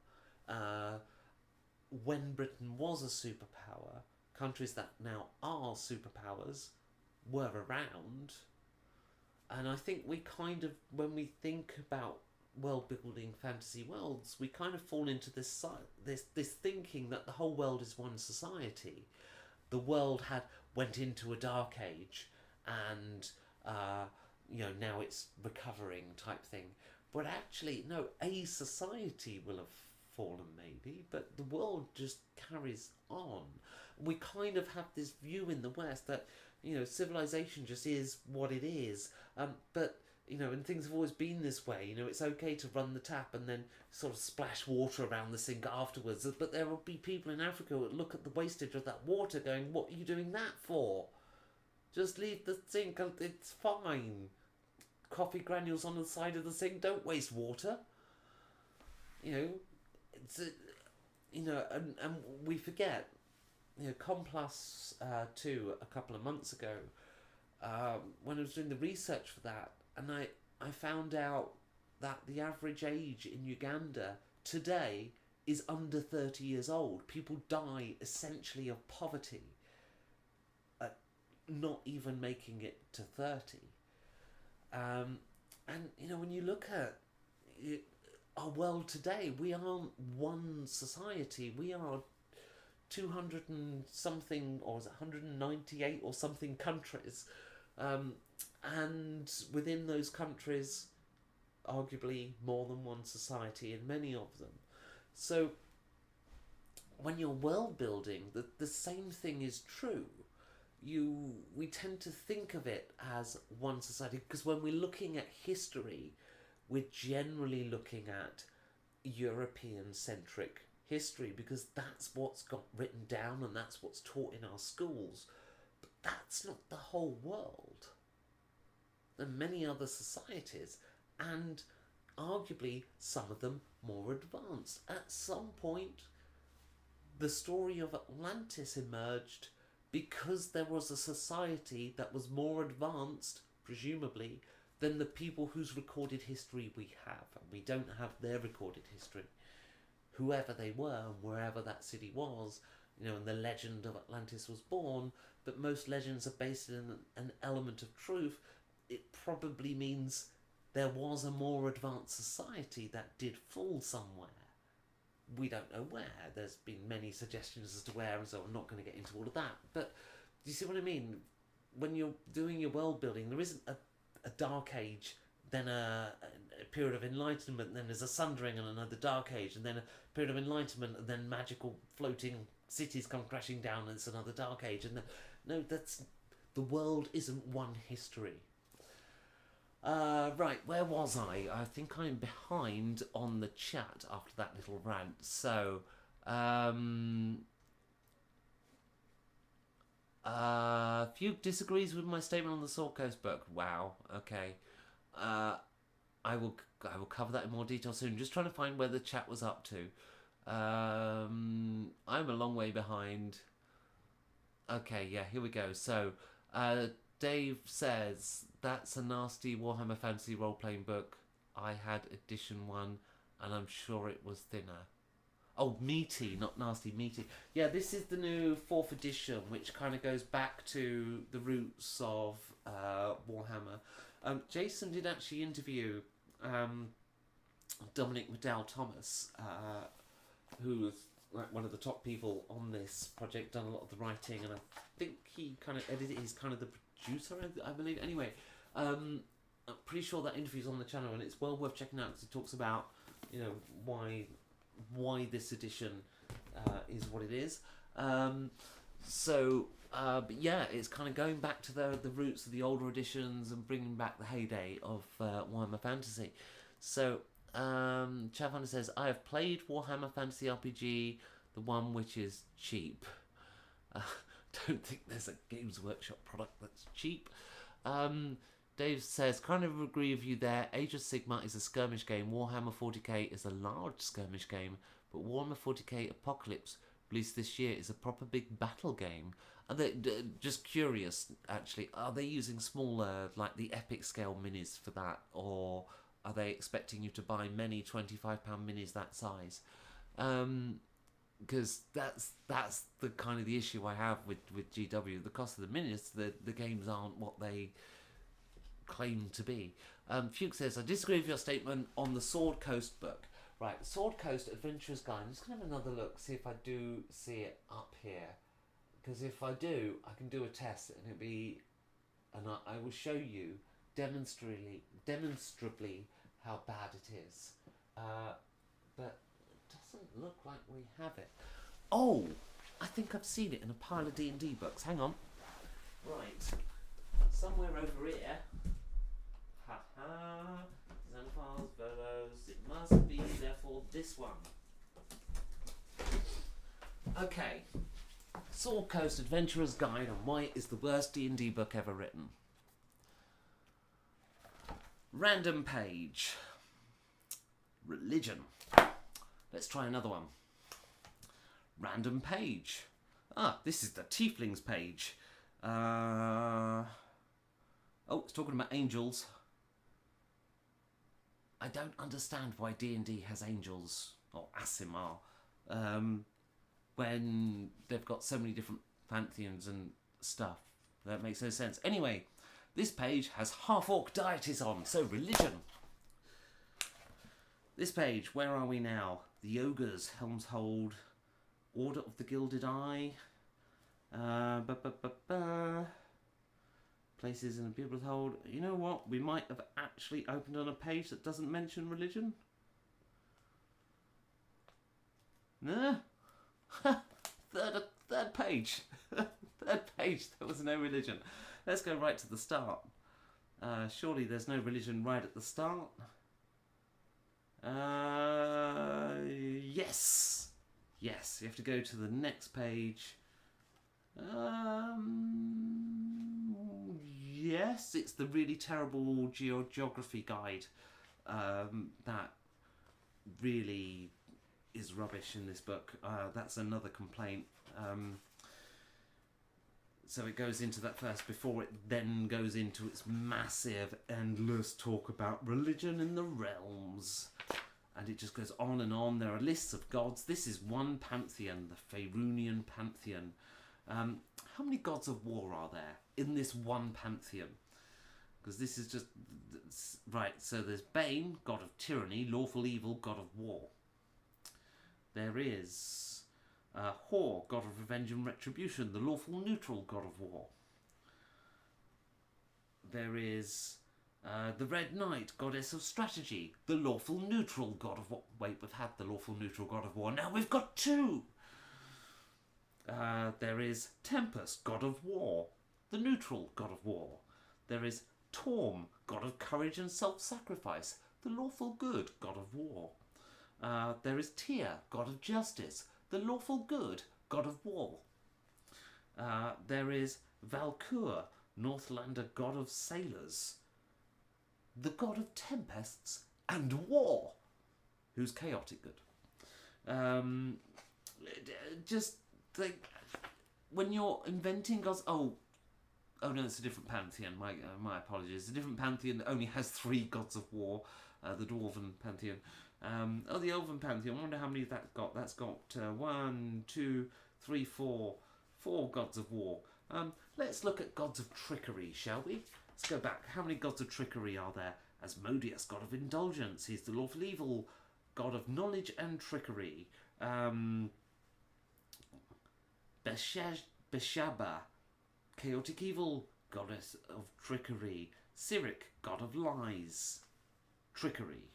When Britain was a superpower, countries that now are superpowers were around. And I think we kind of, when we think about world building fantasy worlds, we kind of fall into this thinking that the whole world is one society. The world went into a dark age, and now it's recovering type thing. But actually, no, a society will have fallen maybe, but the world just carries on. We kind of have this view in the West that civilization just is what it is. But and things have always been this way. It's okay to run the tap and then sort of splash water around the sink afterwards. But there will be people in Africa who look at the wastage of that water going, what are you doing that for? Just leave the sink, it's fine. Coffee granules on the side of the sink, don't waste water. it's and we forget, Complas 2 a couple of months ago, when I was doing the research for that, and I found out that the average age in Uganda today is under 30 years old. People die essentially of poverty, not even making it to 30. And when you look at our world today, we aren't one society. We are 200 and something, or is it 198 or something countries, and within those countries, arguably more than one society in many of them. So when you're world building, the same thing is true. We tend to think of it as one society, because when we're looking at history, we're generally looking at European-centric history, because that's what's got written down and that's what's taught in our schools. But that's not the whole world. There are many other societies, and arguably some of them more advanced. At some point, the story of Atlantis emerged because there was a society that was more advanced, presumably, than the people whose recorded history we have. And we don't have their recorded history. Whoever they were and wherever that city was, and the legend of Atlantis was born, but most legends are based in an element of truth. It probably means there was a more advanced society that did fall somewhere. We don't know where. There's been many suggestions as to where, and so I'm not going to get into all of that. But do you see what I mean? When you're doing your world building, there isn't a dark age, then a period of enlightenment, then there's a sundering and another dark age, and then a period of enlightenment, and then magical floating cities come crashing down, and it's another dark age. And the world isn't one history. Right, where was I? I think I'm behind on the chat after that little rant. So, Fugue disagrees with my statement on the Sword Coast book. Wow. Okay. I will cover that in more detail soon. Just trying to find where the chat was up to. I'm a long way behind. Okay, yeah, here we go. So, Dave says, that's a nasty Warhammer Fantasy role-playing book. I had edition 1, and I'm sure it was thinner. Oh, meaty, not nasty, meaty. Yeah, this is the new 4th edition, which kind of goes back to the roots of Warhammer. Jason did actually interview Dominic McDowell-Thomas, who's like one of the top people on this project, done a lot of the writing, and I think he kind of edited. He's kind of the producer, I believe. Anyway, I'm pretty sure that interview's on the channel, and it's well worth checking out because it talks about why this edition is what it is. But yeah, it's kind of going back to the roots of the older editions and bringing back the heyday of Warhammer Fantasy. So Chavana says, I have played Warhammer Fantasy RPG, the one which is cheap. Don't think there's a Games Workshop product that's cheap. Dave says, kind of agree with you there. Age of Sigmar is a skirmish game. Warhammer 40k is a large skirmish game. But Warhammer 40k Apocalypse, released this year, is a proper big battle game. Are they, just curious, actually, are they using smaller, like the epic scale minis for that? Or are they expecting you to buy many £25 minis that size? Because that's the kind of the issue I have with GW. The cost of the minis, the games aren't what they claim to be. Fuke says, I disagree with your statement on the Sword Coast book. Right, Sword Coast Adventurer's Guide. I'm just going to have another look, see if I do see it up here. Because if I do, I can do a test, and I will show you demonstrably how bad it is. But it doesn't look like we have it. Oh, I think I've seen it in a pile of D&D books. Hang on. Right, somewhere over here. Haha. Xenophiles, Velos. It must be therefore this one. Okay. Sword Coast Adventurer's Guide on why it is the worst D&D book ever written. Random page. Religion. Let's try another one. Random page. This is the Tieflings page. It's talking about angels. I don't understand why D&D has angels, or Asimar, when they've got so many different pantheons and stuff. That makes no sense. Anyway, this page has half-orc deities on, so religion. This page, where are we now? The Ogres, Helmshold, Order of the Gilded Eye, places in the People's Hold. You know what? We might have actually opened on a page that doesn't mention religion. No? Third page. Third page, there was no religion. Let's go right to the start. Surely there's no religion right at the start. Yes. Yes, you have to go to the next page. Yes, it's the really terrible geography guide. That really is rubbish in this book. That's another complaint. So it goes into that first before it then goes into its massive, endless talk about religion in the realms. And it just goes on and on. There are lists of gods. This is one pantheon, the Faerunian pantheon. How many gods of war are there in this one pantheon? Because this is just... Right, so there's Bane, god of tyranny, lawful evil, god of war. There is Hor, god of revenge and retribution, the lawful neutral god of war. There is the Red Knight, goddess of strategy, the lawful neutral god of war. Wait, we've had the lawful neutral god of war, now we've got two! There is Tempest, god of war, the neutral god of war. There is Torm, god of courage and self-sacrifice, the lawful good god of war. There is Tyr, god of justice, the lawful good god of war. There is Valkur, Northlander god of sailors, the god of tempests and war, who's chaotic good. Just like when you're inventing gods. Oh no, it's a different pantheon. My apologies. A different pantheon that only has 3 gods of war. The dwarven pantheon. The elven pantheon. I wonder how many that's got. That's got 1, 2, 3, 4 gods of war. Let's look at gods of trickery, shall we? Let's go back. How many gods of trickery are there? Asmodeus, god of indulgence. He's the lawful evil, god of knowledge and trickery. Beshaba, chaotic evil, goddess of trickery. Cyric, god of lies, trickery.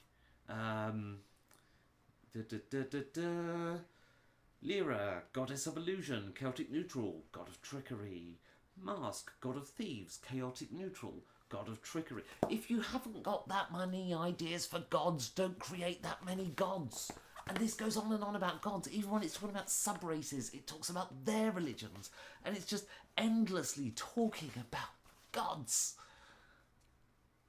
Lyra, goddess of illusion, chaotic neutral, god of trickery. Mask, god of thieves, chaotic neutral, god of trickery. If you haven't got that many ideas for gods, don't create that many gods. And this goes on and on about gods. Even when it's talking about sub-races, it talks about their religions. And it's just endlessly talking about gods.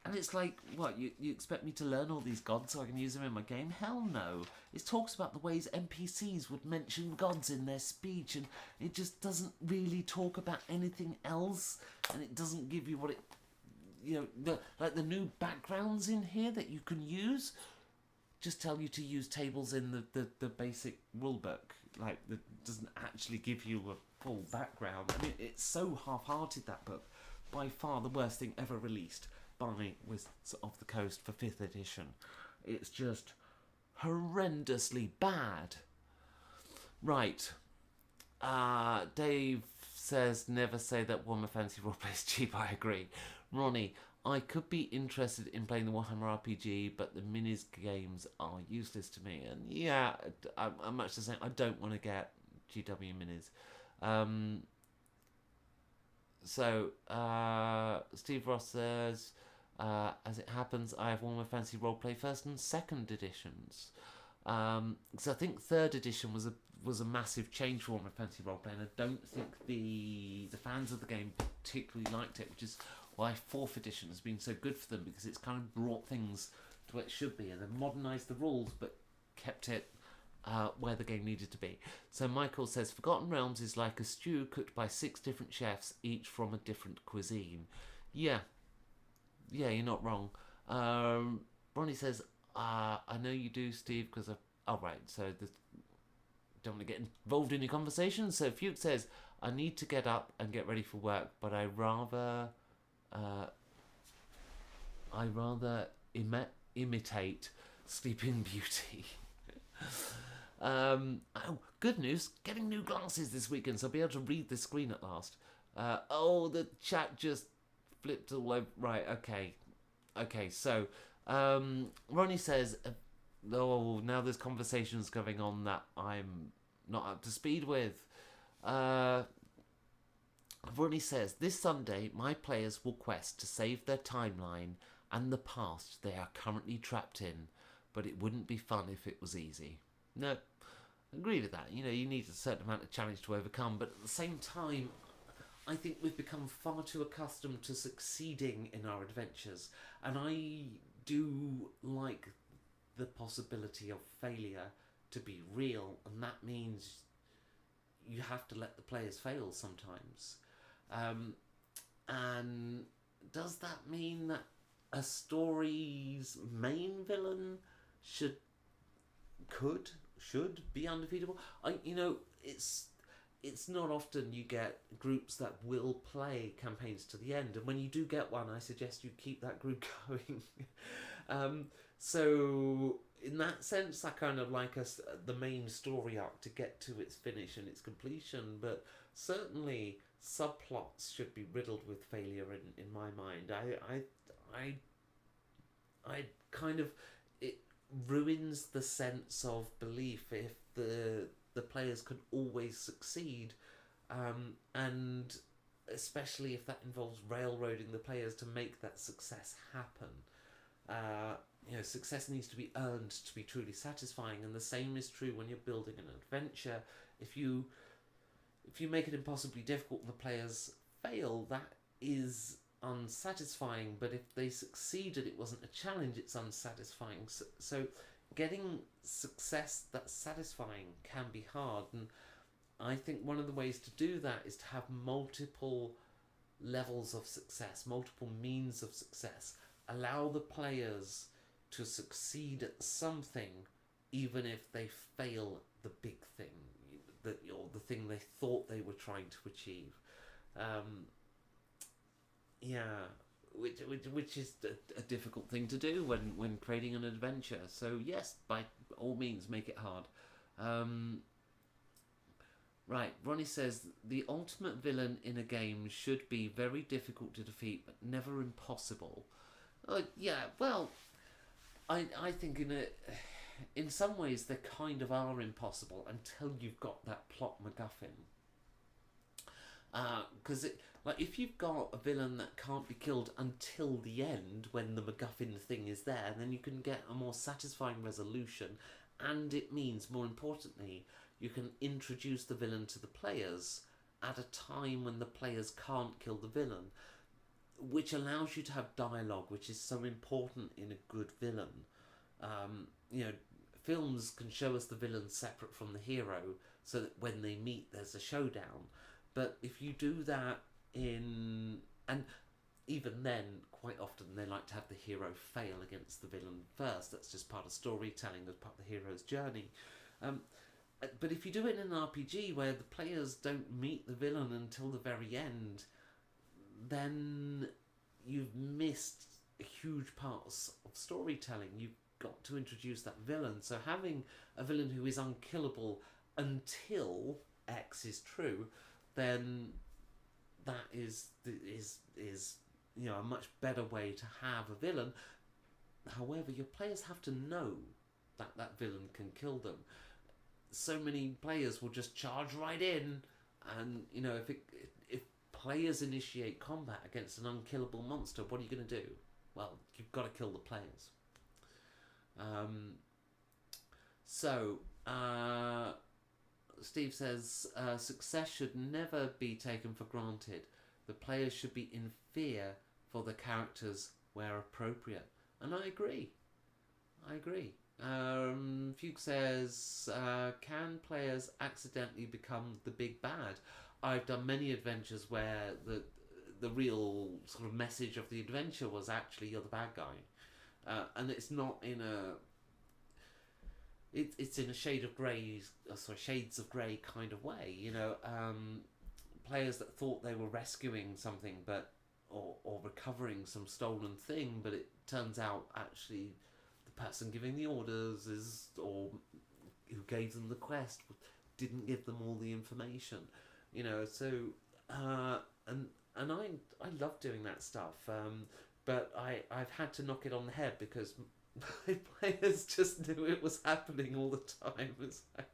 And it's like, what, you expect me to learn all these gods so I can use them in my game? Hell no. It talks about the ways NPCs would mention gods in their speech, and it just doesn't really talk about anything else, and it doesn't give you what it... the new backgrounds in here that you can use just tell you to use tables in the basic rulebook. Like, it doesn't actually give you a full background. I mean, it's so half-hearted, that book. By far the worst thing ever released by Wizards of the Coast for 5th edition. It's just horrendously bad. Right. Dave says, never say that Warhammer Fantasy Roleplay is cheap. I agree. Ronnie, I could be interested in playing the Warhammer RPG, but the minis games are useless to me. And yeah, I'm much the same. I don't want to get GW minis. So, Steve Ross says, as it happens, I have Warhammer Fantasy Roleplay 1st and 2nd editions. So I think 3rd edition was a massive change for Warhammer Fantasy Roleplay, and I don't think the fans of the game particularly liked it, which is why 4th edition has been so good for them, because it's kind of brought things to what it should be, and then modernised the rules, but kept it where the game needed to be. So Michael says, Forgotten Realms is like a stew cooked by 6 different chefs, each from a different cuisine. Yeah, you're not wrong. Ronnie says, I know you do, Steve, because of... Oh, right, so don't want to get involved in your conversation. So Fuke says, I need to get up and get ready for work, but I rather imitate Sleeping Beauty. Oh, good news! Getting new glasses this weekend, so I'll be able to read the screen at last. The chat just flipped all over. Right, okay. So, Ronnie says, now there's conversations going on that I'm not up to speed with. Ronnie says, this Sunday, my players will quest to save their timeline and the past they are currently trapped in, but it wouldn't be fun if it was easy. No, I agree with that. You need a certain amount of challenge to overcome, but at the same time, I think we've become far too accustomed to succeeding in our adventures, and I do like the possibility of failure to be real, and that means you have to let the players fail sometimes. And does that mean that a story's main villain should be undefeatable? It's not often you get groups that will play campaigns to the end, and when you do get one, I suggest you keep that group going. So in that sense, I kind of like the main story arc to get to its finish and its completion, but certainly subplots should be riddled with failure in my mind. I kind of, it ruins the sense of belief if the players can always succeed, and especially if that involves railroading the players to make that success happen. Success needs to be earned to be truly satisfying, and the same is true when you're building an adventure. If you make it impossibly difficult and the players fail, that is unsatisfying, but if they succeeded, it wasn't a challenge, it's unsatisfying. So getting success that's satisfying can be hard, and I think one of the ways to do that is to have multiple levels of success, multiple means of success. Allow the players to succeed at something, even if they fail the big thing, or the thing they thought they were trying to achieve. Which is a difficult thing to do when creating an adventure. So yes, by all means, make it hard. Right, Ronnie says, the ultimate villain in a game should be very difficult to defeat, but never impossible. I think in some ways they kind of are impossible until you've got that plot MacGuffin. Because if you've got a villain that can't be killed until the end, when the MacGuffin thing is there, then you can get a more satisfying resolution, and it means, more importantly, you can introduce the villain to the players at a time when the players can't kill the villain, which allows you to have dialogue, which is so important in a good villain. Films can show us the villain separate from the hero, so that when they meet, there's a showdown. But if you do that and even then, quite often they like to have the hero fail against the villain first. That's just part of storytelling, as part of the hero's journey. But if you do it in an RPG where the players don't meet the villain until the very end, then you've missed huge parts of storytelling. You've got to introduce that villain. So having a villain who is unkillable until X is true, then that is a much better way to have a villain. However, your players have to know that villain can kill them. So many players will just charge right in, and if players initiate combat against an unkillable monster, what are you going to do? Well, you've got to kill the players. Steve says, success should never be taken for granted. The players should be in fear for the characters where appropriate. And I agree. Fugue says, can players accidentally become the big bad? I've done many adventures where the real sort of message of the adventure was actually you're the bad guy, and it's not in a it's in a shades of grey kind of way. Players that thought they were rescuing something, but or recovering some stolen thing, but it turns out actually the person giving the orders or who gave them the quest didn't give them all the information. So and I love doing that stuff, but I've had to knock it on the head because my players just knew it was happening all the time. It's like,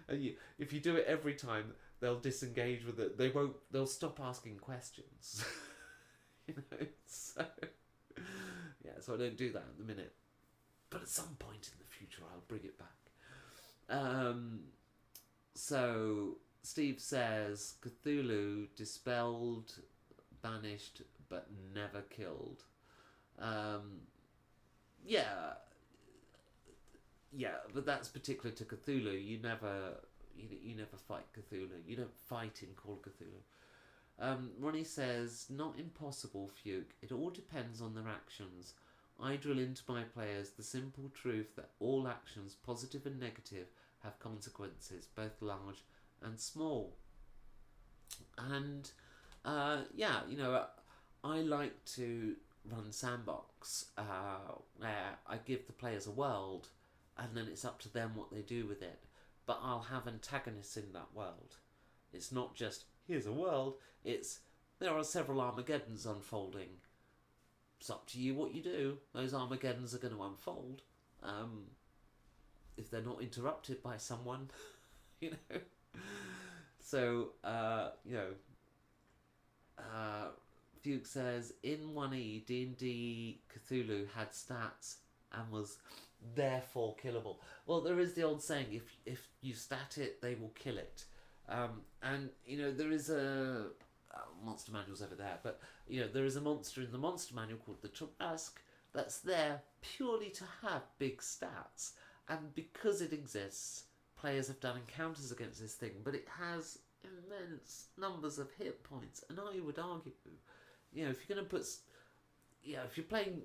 and if you do it every time, they'll disengage with it. They'll stop asking questions. So so I don't do that at the minute, but at some point in the future I'll bring it back. So Steve says Cthulhu dispelled, banished, but never killed. But that's particular to Cthulhu. You never fight Cthulhu. You don't fight in Call of Cthulhu. Ronnie says, not impossible, Fuke. It all depends on their actions. I drill into my players the simple truth that all actions, positive and negative, have consequences, both large and small. And I like to run sandbox where I give the players a world and then it's up to them what they do with it. But I'll have antagonists in that world. It's not just, here's a world, it's, there are several Armageddons unfolding. It's up to you what you do. Those Armageddons are going to unfold. If they're not interrupted by someone, So, Fuke says, in 1E, D&D Cthulhu had stats and was therefore killable. Well, there is the old saying, if you stat it, they will kill it. And there is a monster manual's over there, but there is a monster in the monster manual called the Tarask that's there purely to have big stats, and because it exists, players have done encounters against this thing, but it has immense numbers of hit points. And I would argue, if you're going to put, if you're playing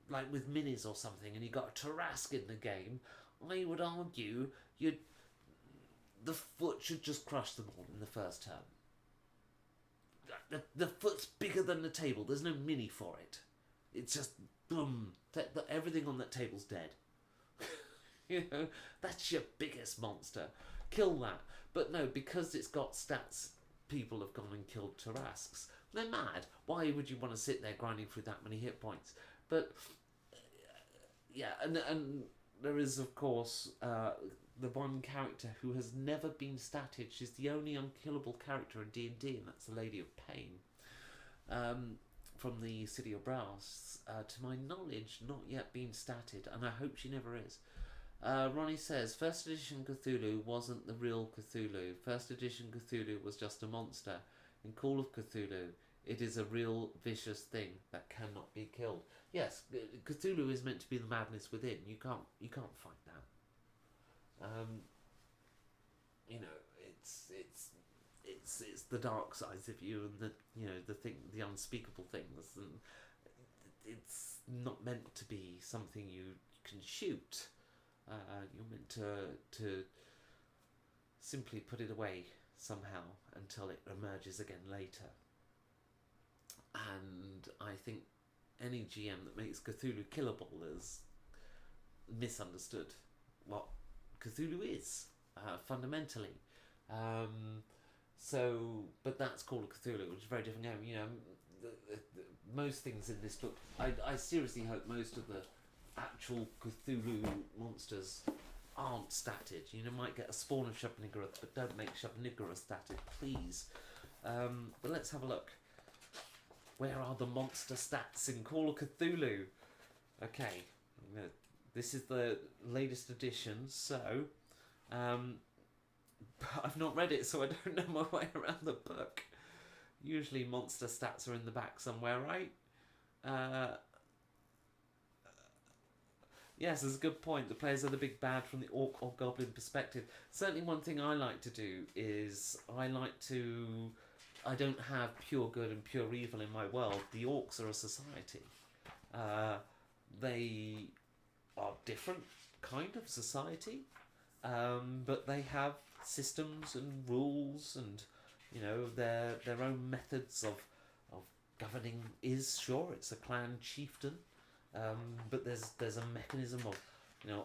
like with minis or something and you got a Tarask in the game, I would argue the foot should just crush them all in the first turn. The foot's bigger than the table. There's no mini for it. It's just boom. Everything on that table's dead. That's your biggest monster. Kill that. But no, because it's got stats, people have gone and killed Tarasks. They're mad. Why would you want to sit there grinding through that many hit points? But and there is of course the one character who has never been statted. She's the only unkillable character in D&D, and that's the Lady of Pain, from the City of Brass. To my knowledge, not yet been statted, and I hope she never is. Ronnie says, First Edition Cthulhu wasn't the real Cthulhu. First Edition Cthulhu was just a monster. In Call of Cthulhu, it is a real vicious thing that cannot be killed. Yes, Cthulhu is meant to be the madness within. You can't fight that. It's the dark sides of you, and the unspeakable things, and it's not meant to be something you can shoot. You're meant to simply put it away somehow until it emerges again later. And I think any GM that makes Cthulhu killable has misunderstood what Cthulhu is, fundamentally. But that's Call of Cthulhu, which is a very different game. Most things in this book, I seriously hope most of the actual Cthulhu monsters aren't statted. You might get a spawn of Shub-Niggurath, but don't make Shub-Niggurath statted, please. But let's have a look. Where are the monster stats in Call of Cthulhu? Okay, this is the latest edition, so I've not read it, so I don't know my way around the book. Usually monster stats are in the back somewhere, right? Yes, that's a good point. The players are the big bad from the orc or goblin perspective. Certainly, one thing I like to do is I don't have pure good and pure evil in my world. The orcs are a society. Uh, they are different kind of society, but they have systems and rules and their own methods of governing. It's a clan chieftain, but there's a mechanism of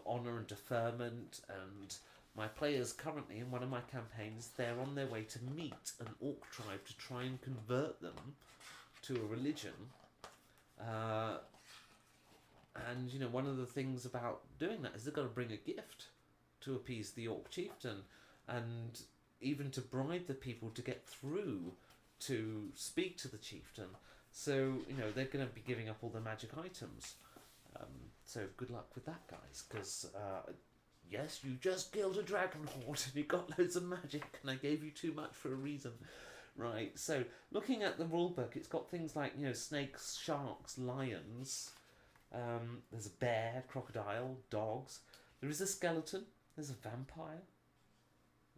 honor and deferment. And my players currently in one of my campaigns, they're on their way to meet an orc tribe to try and convert them to a religion. And one of the things about doing that is they've got to bring a gift to appease the orc chieftain, and even to bribe the people to get through to speak to the chieftain. So they're going to be giving up all the magic items. So good luck with that, guys, because yes, you just killed a dragon horde and you got loads of magic, and I gave you too much for a reason. Right, so looking at the rulebook, it's got things like snakes, sharks, lions. There's a bear, crocodile, dogs. There is a skeleton. There's a vampire.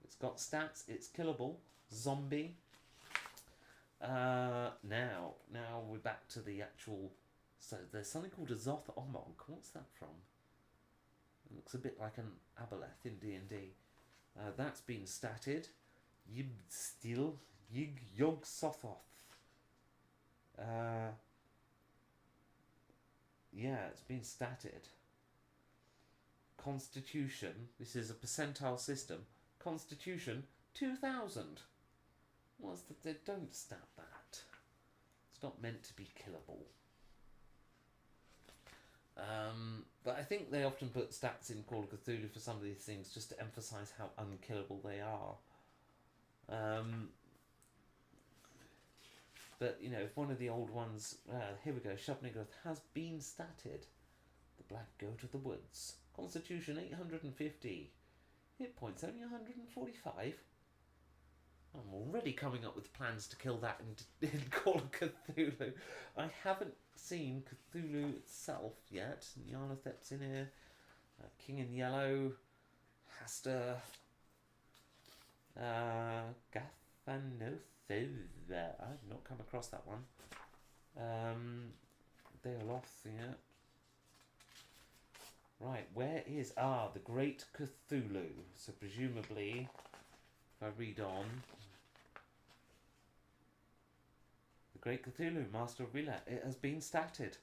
It's got stats. It's killable. Zombie. Now we're back to the actual. So there's something called a Zoth Omog. What's that from? It looks a bit like an aboleth in D&D. That's been statted. Yib Stil Yig Yog Sothoth. Yeah, it's been statted. Constitution. This is a percentile system. Constitution 2000. What's that? They don't stat that. It's not meant to be killable. But I think they often put stats in Call of Cthulhu for some of these things just to emphasise how unkillable they are. But if one of the old ones, here we go, Shub-Niggurath has been statted. The Black Goat of the Woods. Constitution 850. Hit points only 145. I'm already coming up with plans to kill that in Call of Cthulhu. I haven't seen Cthulhu itself yet. Nyarlathotep's in here. King in Yellow. Haster. Gathanoth. I've not come across that one. Deoloth, yeah. Right, where is... the Great Cthulhu. So presumably, if I read on... The Great Cthulhu, Master of Wheeler. It has been statted.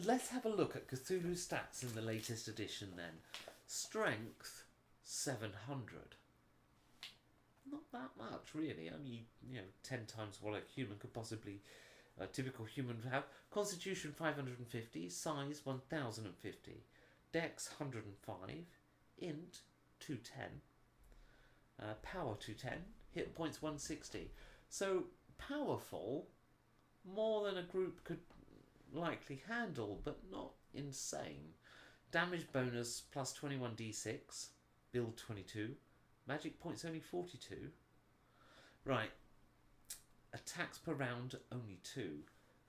Let's have a look at Cthulhu stats in the latest edition then. Strength 700. Not that much, really. Only 10 times what a human could possibly, a typical human would have. Constitution 550, size 1050, Dex 105, Int 210, Power 210, hit points 160. So powerful, more than a group could likely handle, but not insane. Damage bonus plus 21d6, build 22, magic points only 42. Right, attacks per round only 2.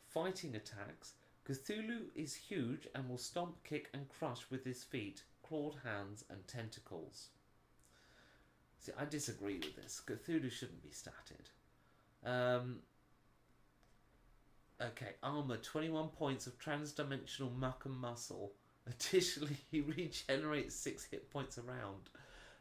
Fighting attacks, Cthulhu is huge and will stomp, kick and crush with his feet, clawed hands and tentacles. See, I disagree with this. Cthulhu shouldn't be statted. Okay, armor, 21 points of transdimensional muck and muscle. Additionally, he regenerates 6 hit points a round.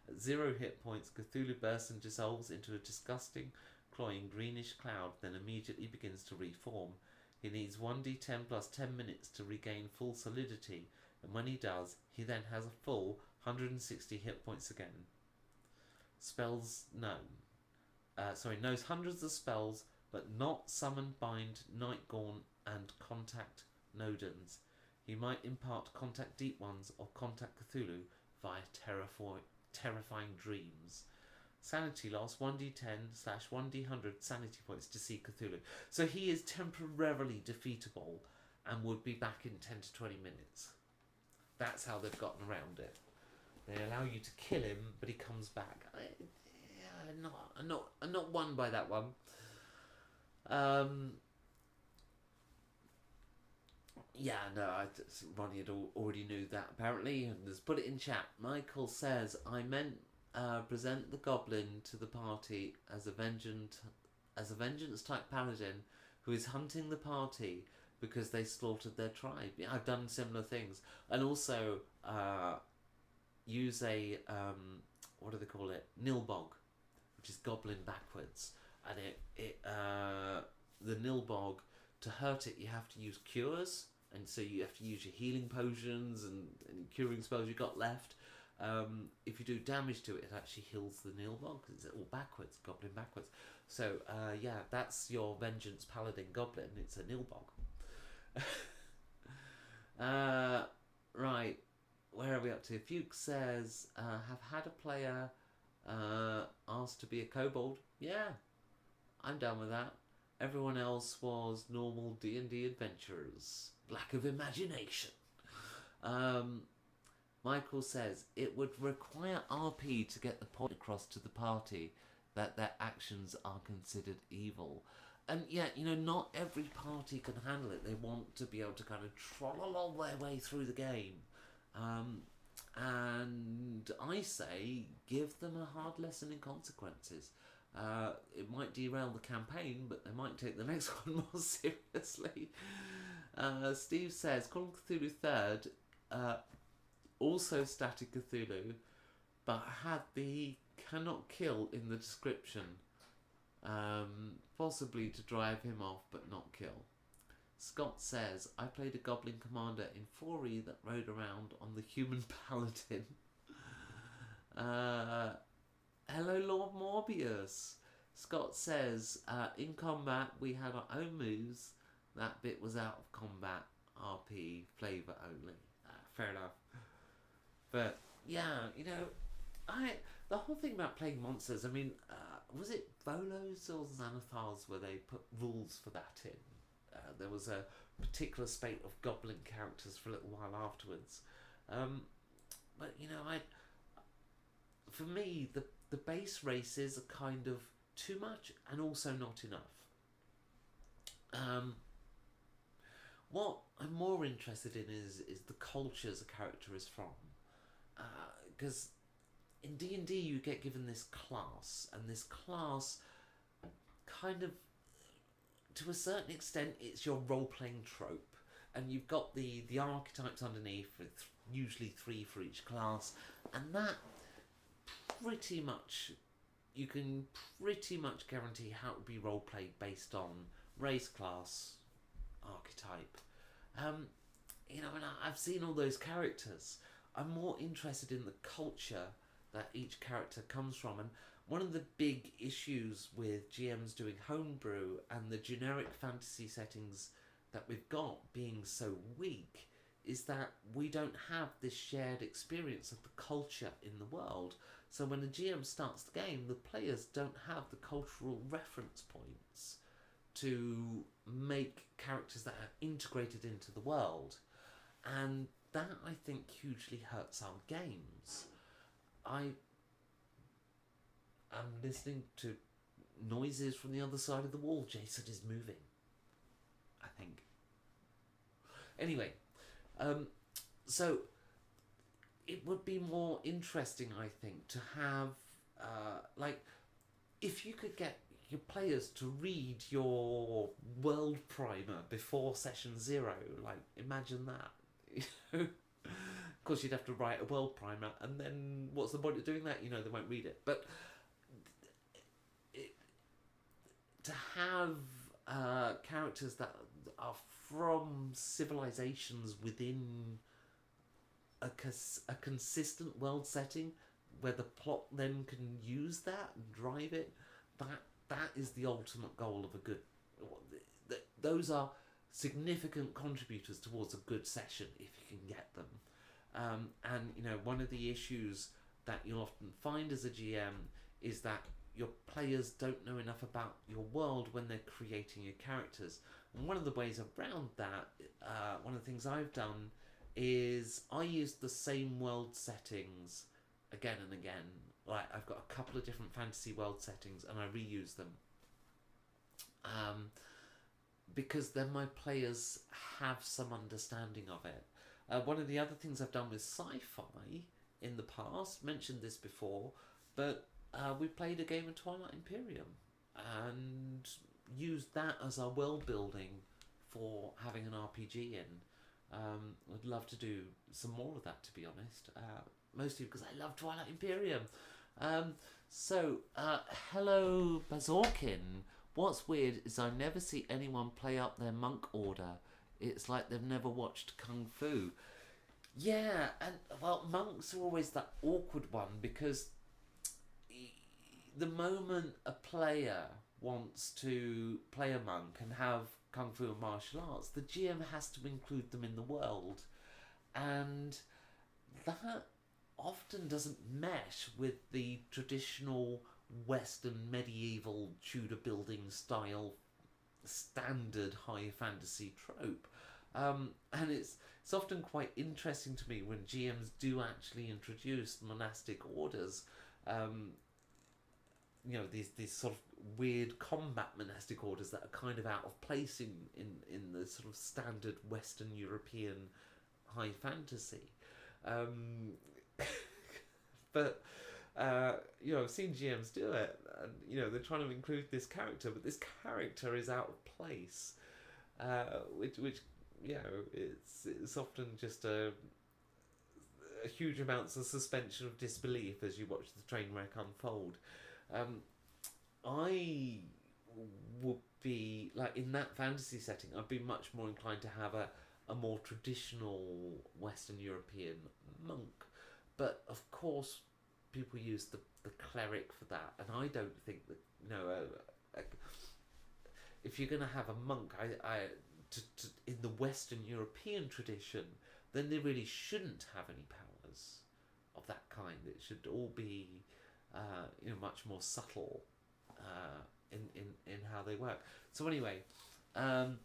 At 0 hit points, Cthulhu bursts and dissolves into a disgusting, cloying greenish cloud, then immediately begins to reform. He needs 1d10 plus 10 minutes to regain full solidity, and when he does, he then has a full 160 hit points again. Spells known. Knows hundreds of spells, but not summon, bind, Nightgaunt, and contact Nodens. He might impart contact Deep Ones or contact Cthulhu via terrifying dreams. Sanity loss 1d10/1d100 sanity points to see Cthulhu. So he is temporarily defeatable and would be back in 10 to 20 minutes. That's how they've gotten around it. They allow you to kill him, but he comes back. I'm not won by that one. Um, yeah, no, Ronnie had already knew that apparently, and has put it in chat. Michael says, "I meant present the goblin to the party as a vengeance type paladin who is hunting the party because they slaughtered their tribe." Yeah, I've done similar things, and also use a what do they call it? Nilbog, which is goblin backwards, and the Nilbog, to hurt it you have to use cures, and so you have to use your healing potions and curing spells you got left. If you do damage to it, it actually heals the Nilbog because it's all backwards, goblin backwards. So yeah, that's your vengeance paladin goblin. It's a Nilbog. Right, where are we up to? Fuke says, have had a player asked to be a kobold. Yeah, I'm down with that. Everyone else was normal D&D adventurers. Lack of imagination. Um, Michael says, it would require RP to get the point across to the party that their actions are considered evil. And yeah, not every party can handle it. They want to be able to kind of troll along their way through the game. And I say, give them a hard lesson in consequences. It might derail the campaign, but they might take the next one more seriously. Steve says, Call of Cthulhu 3rd, also Static Cthulhu, but had the cannot kill in the description. Possibly to drive him off, but not kill. Scott says, I played a goblin commander in 4E that rode around on the human paladin. Hello, Lord Morbius. Scott says, in combat we had our own moves. That bit was out of combat, RP flavour only. Fair enough. But yeah, the whole thing about playing monsters. I mean, was it Volos or Xanathars where they put rules for that in? There was a particular spate of goblin characters for a little while afterwards. But for me, the base races are kind of too much and also not enough. What I'm more interested in is the cultures a character is from, because in D&D you get given this class, and this class kind of, to a certain extent, it's your role-playing trope, and you've got the archetypes underneath, with usually 3 for each class, and that pretty much, you can pretty much guarantee how it will be role-played based on race, class, archetype. And I've seen all those characters. I'm more interested in the culture that each character comes from, and one of the big issues with GMs doing homebrew and the generic fantasy settings that we've got being so weak is that we don't have this shared experience of the culture in the world. So when the GM starts the game, the players don't have the cultural reference points to make characters that are integrated into the world. And that, I think, hugely hurts our games. I am listening to noises from the other side of the wall. Jason is moving, I think. Anyway, so it would be more interesting, I think, to have, if you could get your players to read your world primer before session 0, imagine that. Of course, you'd have to write a world primer, and then what's the point of doing that? They won't read it. But to have characters that are from civilizations within a consistent world setting, where the plot then can use that and drive it, that is the ultimate goal of a good. Those are significant contributors towards a good session if you can get them. And one of the issues that you'll often find as a GM is that your players don't know enough about your world when they're creating your characters. And one of the ways around that, one of the things I've done, is I use the same world settings again and again. I've got a couple of different fantasy world settings and I reuse them. because then my players have some understanding of it. One of the other things I've done with sci-fi in the past, mentioned this before, but we played a game of Twilight Imperium and used that as our world building for having an RPG in. I'd love to do some more of that, to be honest. Mostly because I love Twilight Imperium. Hello, Bazorkin. What's weird is I never see anyone play up their monk order. It's like they've never watched Kung Fu. Yeah, and well, monks are always that awkward one because the moment a player wants to play a monk and have Kung Fu and martial arts, the GM has to include them in the world. And that often doesn't mesh with the traditional Western medieval Tudor building style standard high fantasy trope. And it's often quite interesting to me when GMs do actually introduce monastic orders. These sort of weird combat monastic orders that are kind of out of place in the sort of standard Western European high fantasy. But I've seen GMs do it, and they're trying to include this character, but this character is out of place, which it's often just a huge amounts of suspension of disbelief as you watch the train wreck unfold. I would be like in that fantasy setting. I'd be much more inclined to have a more traditional Western European monk. But of course, people use the cleric for that, and I don't think that if you're going to have a monk, in the Western European tradition, then they really shouldn't have any powers of that kind. It should all be much more subtle in how they work. So anyway, Kung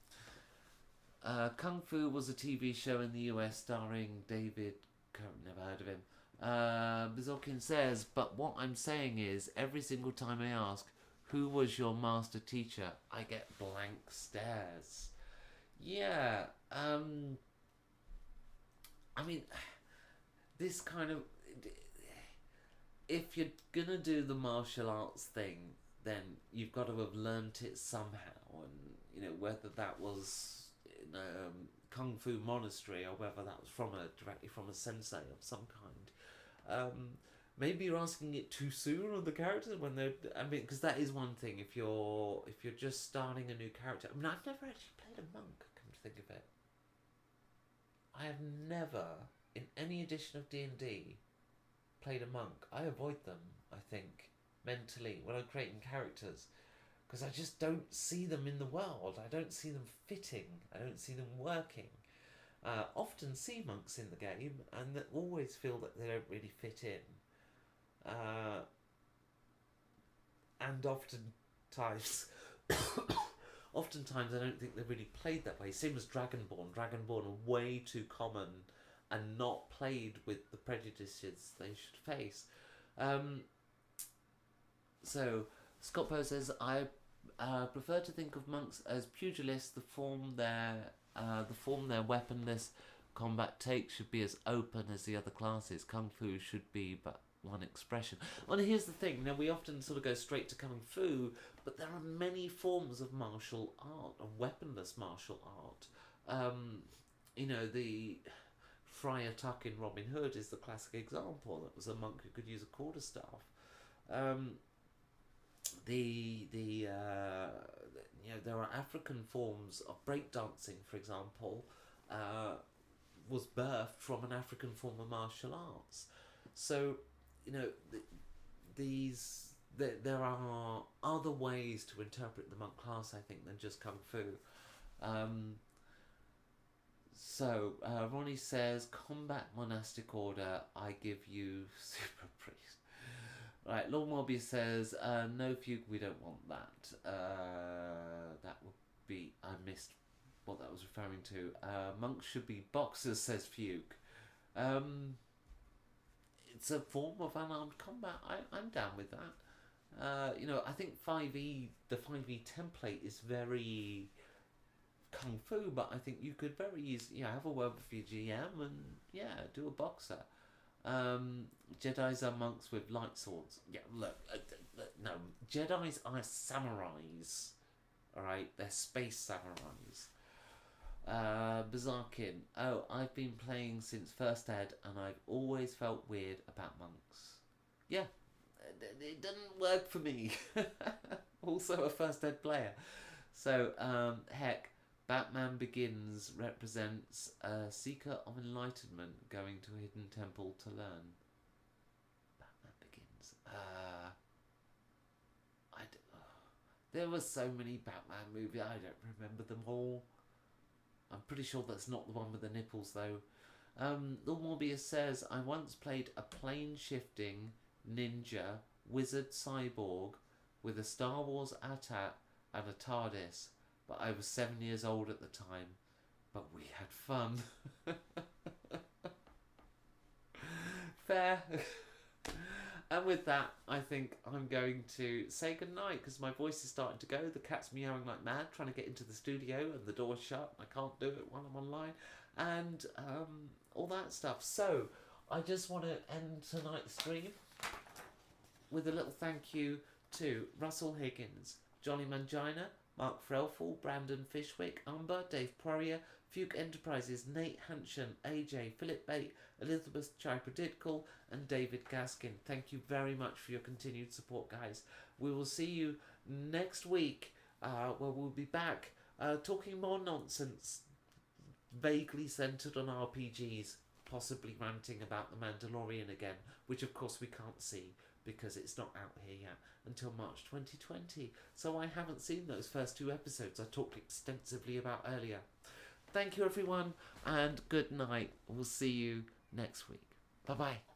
Fu was a TV show in the US starring David. Never heard of him. Bizolkin says, but what I'm saying is, every single time I ask, who was your master teacher, I get blank stares. Yeah, I mean, this kind of, if you're gonna do the martial arts thing, then you've got to have learnt it somehow, and whether that was in Kung Fu monastery or whether that was directly from a sensei of some kind. Maybe you're asking it too soon on the characters when they're. I mean, because that is one thing. If you're just starting a new character. I mean, I've never actually played a monk. Come to think of it, I have never in any edition of D&D played a monk. I avoid them. I think mentally when I'm creating characters, because I just don't see them in the world. I don't see them fitting. I don't see them working. Often see monks in the game and always feel that they don't really fit in. And oftentimes I don't think they're really played that way. Same as Dragonborn. Dragonborn are way too common and not played with the prejudices they should face. So Scott Poe says, I prefer to think of monks as pugilists. The form their weaponless combat takes should be as open as the other classes. Kung Fu should be but one expression. Well, here's the thing. Now, we often sort of go straight to Kung Fu, but there are many forms of martial art, of weaponless martial art. The Friar Tuck in Robin Hood is the classic example. That was a monk who could use a quarterstaff. There are African forms of breakdancing, for example, was birthed from an African form of martial arts. So, there are other ways to interpret the monk class, I think, than just Kung Fu. Ronnie says, combat monastic order, I give you super priest. Right, Lord Morbius says, no fugue, we don't want that. That would be, I missed what that was referring to. Monks should be boxers, says Fugue. It's a form of unarmed combat. I'm down with that. I think 5e, the 5e template is very kung fu, but I think you could very easily have a word with your GM and do a boxer. Jedis are monks with light swords. Yeah, look, no, Jedis are samurais. All right, they're space samurais. Bizarkin. Oh, I've been playing since first ed, and I've always felt weird about monks. Yeah, it doesn't work for me. Also a first ed player. So, heck, Batman Begins represents a seeker of enlightenment going to a hidden temple to learn. Batman Begins. There were so many Batman movies, I don't remember them all. I'm pretty sure that's not the one with the nipples, though. Lord Morbius says, I once played a plane shifting ninja wizard cyborg with a Star Wars AT-AT and a TARDIS, but I was 7 years old at the time. But we had fun. Fair. And with that, I think I'm going to say goodnight because my voice is starting to go. The cat's meowing like mad, trying to get into the studio, and the door's shut. I can't do it while I'm online, and all that stuff. So I just want to end tonight's stream with a little thank you to Russell Higgins, Johnny Mangina, Mark Frelful, Brandon Fishwick, Umber, Dave Poirier, Fuke Enterprises, Nate Hanshan, AJ, Philip Bate, Elizabeth Chipradidkle, and David Gaskin. Thank you very much for your continued support, guys. We will see you next week, where we'll be back talking more nonsense, vaguely centered on RPGs, possibly ranting about the Mandalorian again, which of course we can't see because it's not out here yet until March 2020. So I haven't seen those first 2 episodes I talked extensively about earlier. Thank you, everyone, and good night. We'll see you next week. Bye-bye.